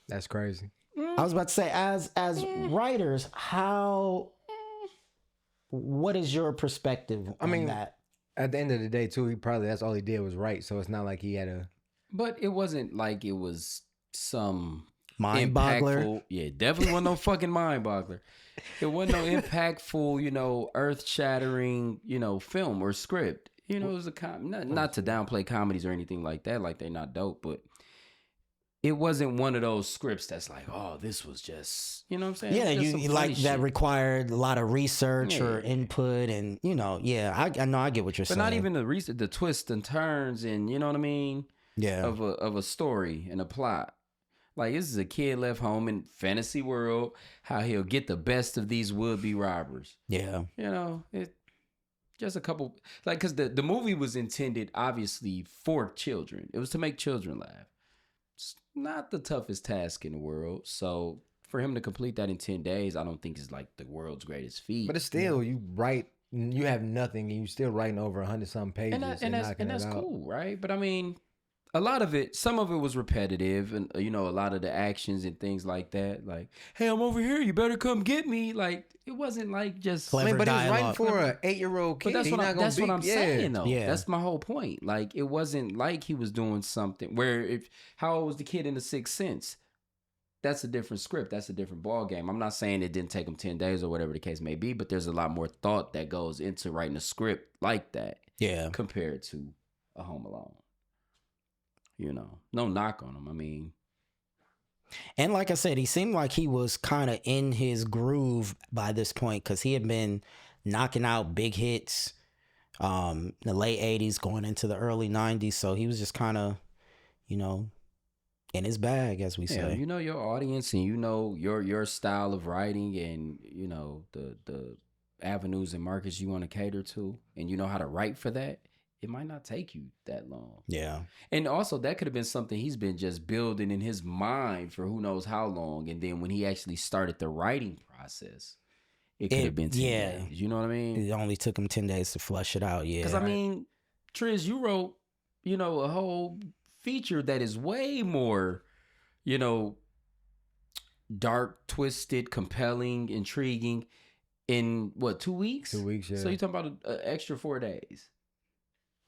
That's crazy. I was about to say, as writers, what is your perspective on that? At the end of the day, too, that's all he did was write. So it's not like he had a. But it wasn't like it was some Mind boggler. impactful. Yeah, definitely wasn't no fucking mind boggler. It wasn't no impactful, earth shattering, film or script. It was a not to downplay comedies or anything like that. Like they're not dope, but it wasn't one of those scripts that's like, oh, this was just, you know what I'm saying? Yeah, Just some you funny like that shit. required a lot of research Yeah. or input, and yeah, I know, I get what you're But saying. not even the twists and turns and you know what I mean yeah, of a story and a plot. Like this is a kid left home in fantasy world, how he'll get the best of these would-be robbers. yeah, It just a couple because the movie was intended obviously for children. It was to make children laugh. It's not the toughest task in the world. So for him to complete that in 10 days, I don't think is like the world's greatest feat. But it's still you write. You have nothing, and you still writing over 100-some pages and that's cool, right? But I mean, a lot of it, some of it was repetitive, and a lot of the actions and things like that. Like, hey, I'm over here. You better come get me. Like, it wasn't like just. Clever But he was writing dialogue. for an 8-year-old kid. But that's He what not gonna what I'm yeah. saying though. Yeah. That's my whole point. Like it wasn't like he was doing something where how old was the kid in The Sixth Sense? That's a different script. That's a different ball game. I'm not saying it didn't take him 10 days or whatever the case may be, but there's a lot more thought that goes into writing a script like that yeah. compared to a Home Alone. No knock on him. I mean, And like I said, he seemed like he was kind of in his groove by this point because he had been knocking out big hits in the late 80s going into the early 90s. So he was just kind of, in his bag, as we yeah, say. you know your audience and you know your style of writing and the avenues and markets you want to cater to, and you know how to write for that. It might not take you that long. Yeah. And also that could have been something he's been just building in his mind for who knows how long. And then when he actually started the writing process, it could have been 10 days. You know what I mean? It only took him 10 days to flush it out. Yeah. Because I mean, Triz, you wrote, a whole feature that is way more, dark, twisted, compelling, intriguing in what, 2 weeks? 2 weeks, yeah. So you're talking about an extra 4 days.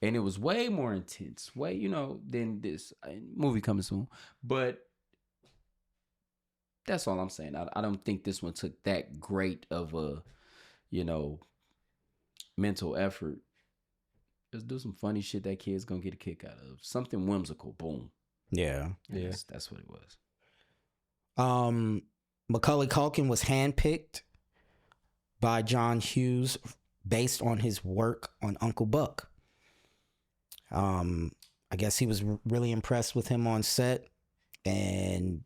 And it was way more intense, than this movie coming soon. But that's all I'm saying. I don't think this one took that great of a, mental effort. Just do some funny shit that kid's gonna get a kick out of. Something whimsical. Boom. Yeah. Yeah. That's what it was. Macaulay Culkin was handpicked by John Hughes based on his work on Uncle Buck. I guess he was really impressed with him on set and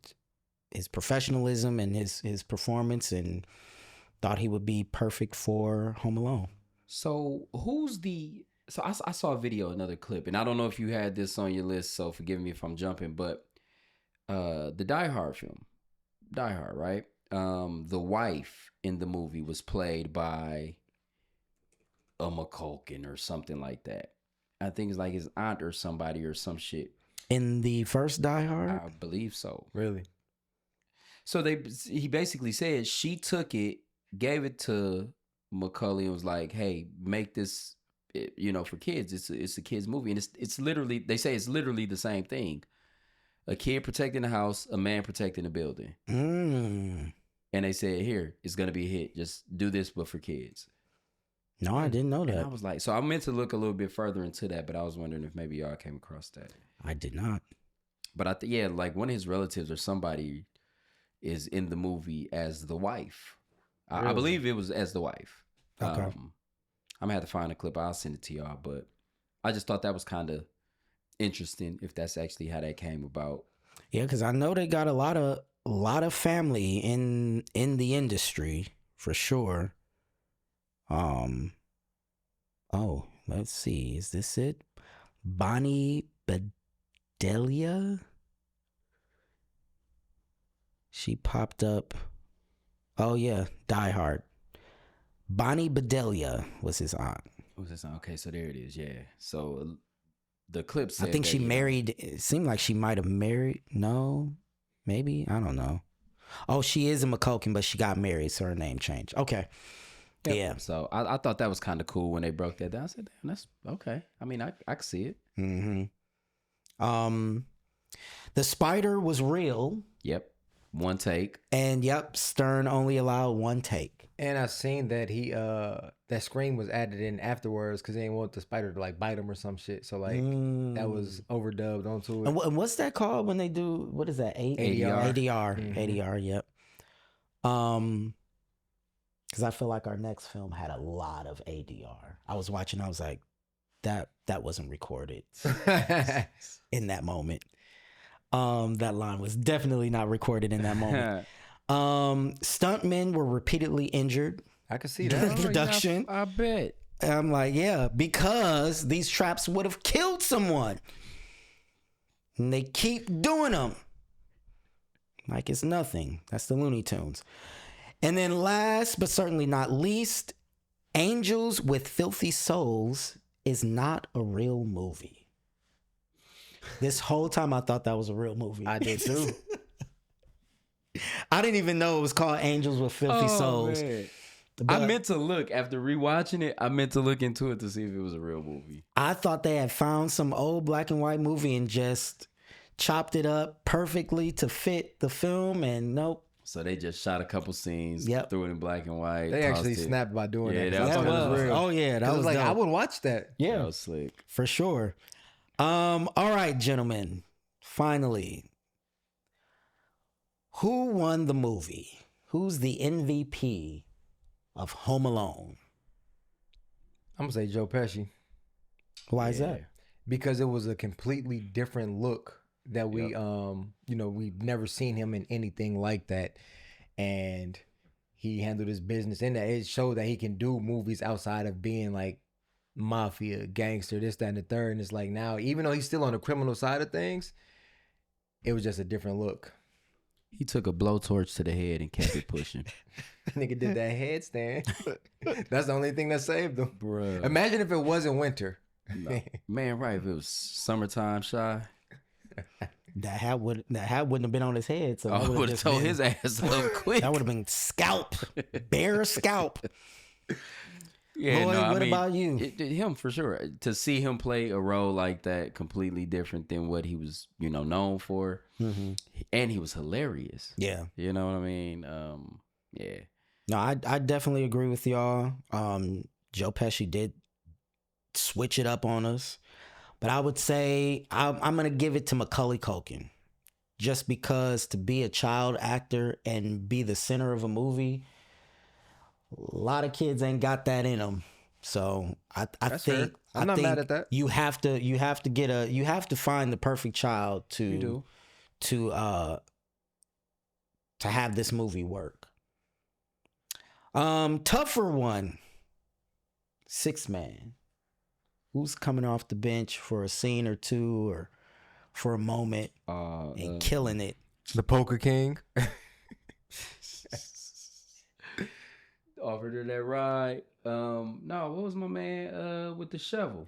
his professionalism and his performance, and thought he would be perfect for Home Alone. So so I saw a video, another clip, and I don't know if you had this on your list, so forgive me if I'm jumping, but the Die Hard film, Die Hard, right? The wife in the movie was played by a McCulkin or something like that. I think it's like his aunt or somebody or some shit. In the first Die Hard? I believe so. Really? So he basically said she took it, gave it to Macaulay, and was like, "Hey, make this, for kids. It's a kids movie, and it's literally, they say it's literally the same thing. A kid protecting the house, a man protecting the building. And they said, here, it's gonna be a hit. Just do this, but for kids." No, I didn't know that. And I was like, so I meant to look a little bit further into that, but I was wondering if maybe y'all came across that. I did not. But like one of his relatives or somebody is in the movie as the wife. Really? I believe it was as the wife. Okay. I'm gonna have to find a clip. I'll send it to y'all. But I just thought that was kind of interesting if that's actually how that came about. Yeah, because I know they got a lot of family in the industry for sure. Oh, let's see. Is this it? Bonnie Bedelia? She popped up. Oh yeah, Die Hard. Bonnie Bedelia was his aunt. Was this okay? So there it is. Yeah. So the clip said I think that, she married. It seemed like she might have married. No, maybe, I don't know. Oh, she is a McCulkin, but she got married, so her name changed. Okay. Yep. Yeah. So I thought that was kind of cool when they broke that down. I said, damn, that's okay. I mean, I could see it. Mm-hmm. The spider was real. Yep. One take. And yep, Stern only allowed one take. And I seen that he that scream was added in afterwards because they didn't want the spider to like bite him or some shit. So like that was overdubbed onto it. And what's that called when they do, what is that? ADR. ADR. Mhm. ADR, yep. Because I feel like our next film had a lot of ADR. I was watching, I was like, that wasn't recorded in that moment. That line was definitely not recorded in that moment. Stuntmen were repeatedly injured I could see during that. production. I bet. I'm like, yeah, because these traps would have killed someone. And they keep doing them. Like it's nothing. That's the Looney Tunes. And then last, but certainly not least, Angels with Filthy Souls is not a real movie. This whole time I thought that was a real movie. I did too. I didn't even know it was called Angels with Filthy Souls. Man. But I meant to look, after rewatching it, I meant to look into it to see if it was a real movie. I thought they had found some old black and white movie and just chopped it up perfectly to fit the film, and nope. So they just shot a couple scenes, Yep. threw it in black and white. They tossed actually it. snapped by doing Yeah, that. that 'cause I was- thought it was real. Oh yeah, that was like dope. I would watch that. Yeah, That was slick. for sure. All right, gentlemen. Finally, who won the movie? Who's the MVP of Home Alone? I'm gonna say Joe Pesci Why is Yeah. that? because it was a completely different look that we we've never seen him in anything like that, and he handled his business in that. It showed that he can do movies outside of being like mafia, gangster, this, that, and the third. And it's like now, even though he's still on the criminal side of things, it was just a different look. He took a blowtorch to the head and kept it pushing. Nigga did that headstand. That's the only thing that saved him. Bruh. Imagine if it wasn't winter. No. Man, right. If it was summertime, Shy, That hat wouldn't have been on his head. So I would have told his ass up quick. that would have been scalp, bare scalp. Yeah, Lloyd, no, what about you? Him for sure. To see him play a role like that, completely different than what he was, known for, and he was hilarious. Yeah. You know what I mean? Yeah. No, I definitely agree with y'all. Joe Pesci did switch it up on us. But I would say I'm going to give it to Macaulay Culkin. Just because to be a child actor and be the center of a movie, a lot of kids ain't got that in them. So I That's think fair. I'm not mad at that. You have to find the perfect child to have this movie work. Tougher one. 6 Man. Who's coming off the bench for a scene or two or for a moment and killing it? The Poker King. Offered her that ride. No, what was my man with the shovel?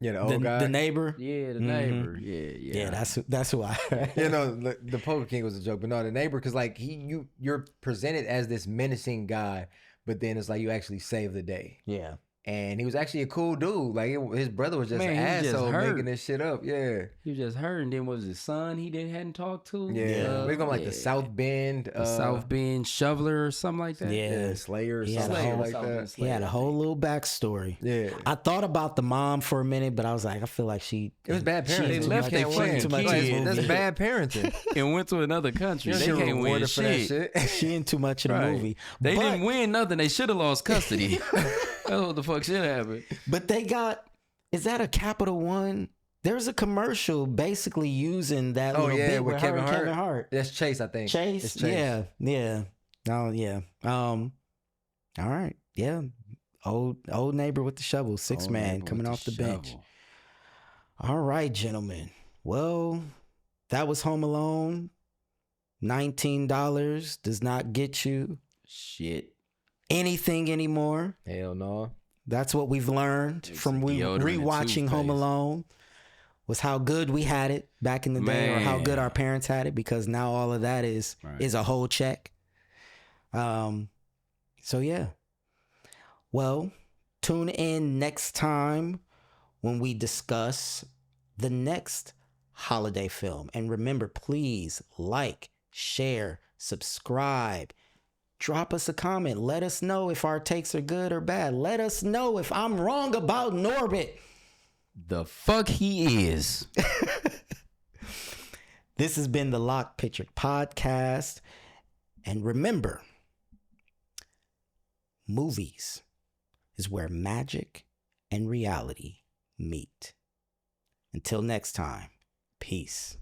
Yeah, the old guy. The neighbor. Yeah, the neighbor. Yeah. That's who I. The Poker King was a joke, but no, the neighbor, because like you're presented as this menacing guy, but then it's like you actually save the day. Yeah. And he was actually a cool dude. Like his brother was just an asshole making this shit up. Yeah, he was just hurt. And then was his son he hadn't talked to. Yeah, we're going like the South Bend, South Bend shoveler or something like that. Yeah, Slayer or something like that. He had a whole little backstory. Yeah, I thought about the mom for a minute, but I was like, I feel like it was bad parenting. They left their too much. That's bad parenting. And went to another country. They can't win shit. She in too much of the movie. They didn't win nothing. They should have lost custody. That's what the fuck should happen. But they got, is that a Capital One? There's a commercial basically using that little bit with Kevin Hart. That's Chase, I think. Chase? Yeah. Oh, yeah. All right. Yeah. Old neighbor with the shovel. 6 Man coming off the bench. All right, gentlemen. Well, that was Home Alone. $19 does not get you shit anything anymore. Hell no. That's what we've learned from rewatching Home Alone, was how good we had it back in the day, or how good our parents had it, because now all of that is a whole check. So yeah. Well, tune in next time when we discuss the next holiday film. And remember, please like, share, subscribe. Drop us a comment. Let us know if our takes are good or bad. Let us know if I'm wrong about Norbit. The fuck he is. This has been the Lock Picture Podcast. And remember, movies is where magic and reality meet. Until next time, peace.